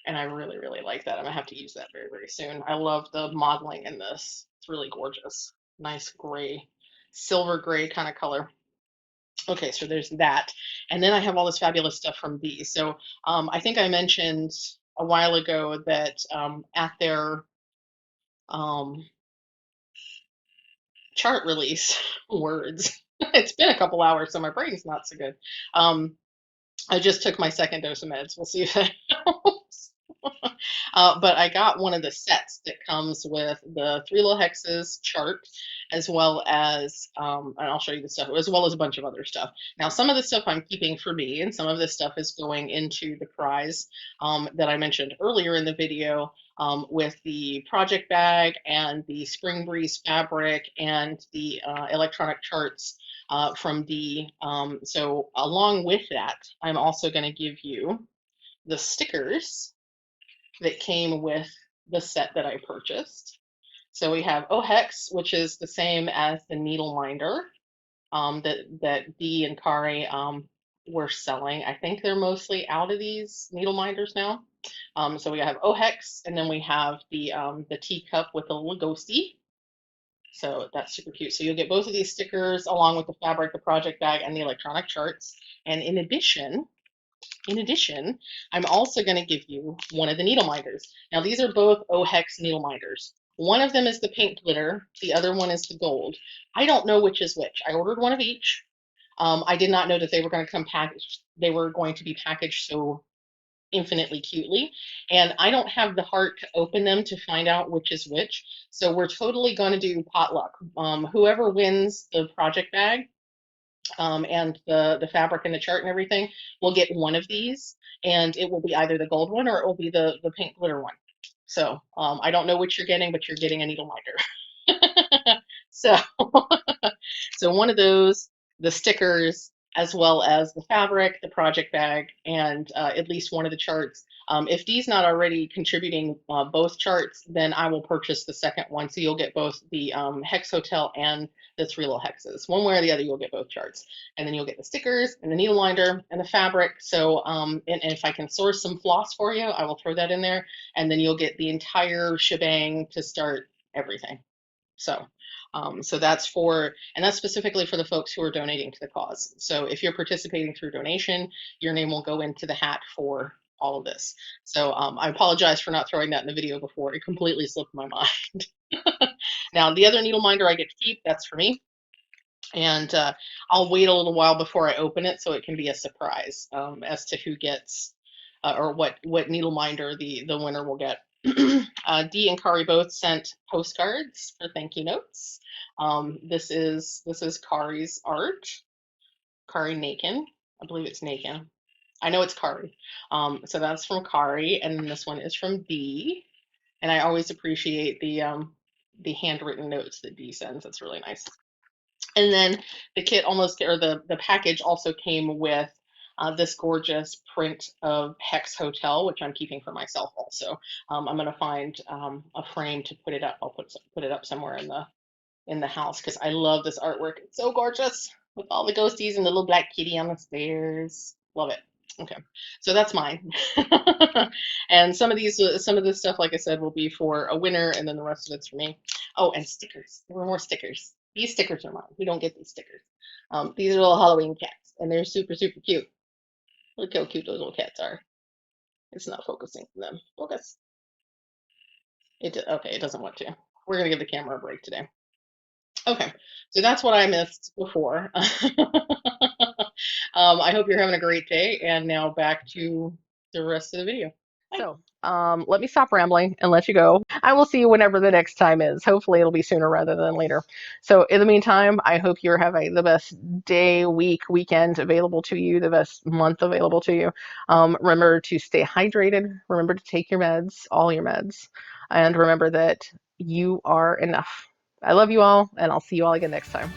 And I really, really like that. I'm gonna have to use that very, very soon. I love the modeling in this. It's really gorgeous. Nice gray, silver gray kind of color. Okay, so there's that. And then I have all this fabulous stuff from B. So I think I mentioned a while ago that at their um, chart release words, it's been a couple hours, so my brain's not so good. Um, I just took my second dose of meds. We'll see if that helps. But I got one of the sets that comes with the three little hexes chart, as well as, and I'll show you the stuff, as well as a bunch of other stuff. Now, some of the stuff I'm keeping for me, and some of this stuff is going into the prize that I mentioned earlier in the video with the project bag and the Spring Breeze fabric and the electronic charts from D. So along with that, I'm also going to give you the stickers that came with the set that I purchased. So we have OHEX, which is the same as the needle minder that Dee and Kari were selling. I think they're mostly out of these needle minders now. So we have OHEX, and then we have the teacup with the little ghosty. So that's super cute. So you'll get both of these stickers along with the fabric, the project bag, and the electronic charts. And in addition, I'm also going to give you one of the needle minders. Now, these are both OHEX needle minders. One of them is the pink glitter. The other one is the gold. I don't know which is which. I ordered one of each. I did not know that they were going to come packaged. They were going to be packaged so infinitely cutely. And I don't have the heart to open them to find out which is which. So we're totally going to do potluck. Whoever wins the project bag and the fabric and the chart and everything will get one of these, and it will be either the gold one or it will be the pink glitter one. So I don't know which you're getting, but you're getting a needle minder. So so one of those, the stickers, as well as the fabric, the project bag, and at least one of the charts. If Dee's not already contributing both charts, then I will purchase the second one. So you'll get both the Hex Hotel and the three little hexes. One way or the other, you'll get both charts. And then you'll get the stickers and the needle minder and the fabric. So and if I can source some floss for you, I will throw that in there. And then you'll get the entire shebang to start everything. So, so that's for, and that's specifically for the folks who are donating to the cause. So if you're participating through donation, your name will go into the hat for all of this. So I apologize for not throwing that in the video before. It completely slipped my mind. Now, the other needle minder I get to keep, that's for me. And I'll wait a little while before I open it so it can be a surprise as to who gets or what needle minder the winner will get. Dee and Kari both sent postcards for thank you notes. This is Kari's art. Kari Nakin. I believe it's Nakin. I know it's Kari. So that's from Kari, and then this one is from Dee. And I always appreciate the handwritten notes that Dee sends. That's really nice. And then the kit almost, or the package also came with this gorgeous print of Hex Hotel, which I'm keeping for myself also. I'm going to find a frame to put it up. I'll put it up somewhere in the house because I love this artwork. It's so gorgeous with all the ghosties and the little black kitty on the stairs. Love it. Okay, so that's mine. And some of this stuff, like I said, will be for a winner, and then the rest of it's for me. Oh, and stickers. There were more stickers. These stickers are mine. We don't get these stickers. These are little Halloween cats, and they're super, super cute. Look how cute those little cats are. It's not focusing on them. Focus. Okay, it doesn't want to. We're gonna give the camera a break today. Okay, so that's what I missed before. I hope you're having a great day, and now back to the rest of the video. So, let me stop rambling and let you go. I will see you whenever the next time is. Hopefully, it'll be sooner rather than later. So, in the meantime, I hope you're having the best day, week, weekend available to you, the best month available to you. Remember to stay hydrated. Remember to take your meds, all your meds, and remember that you are enough. I love you all, and I'll see you all again next time.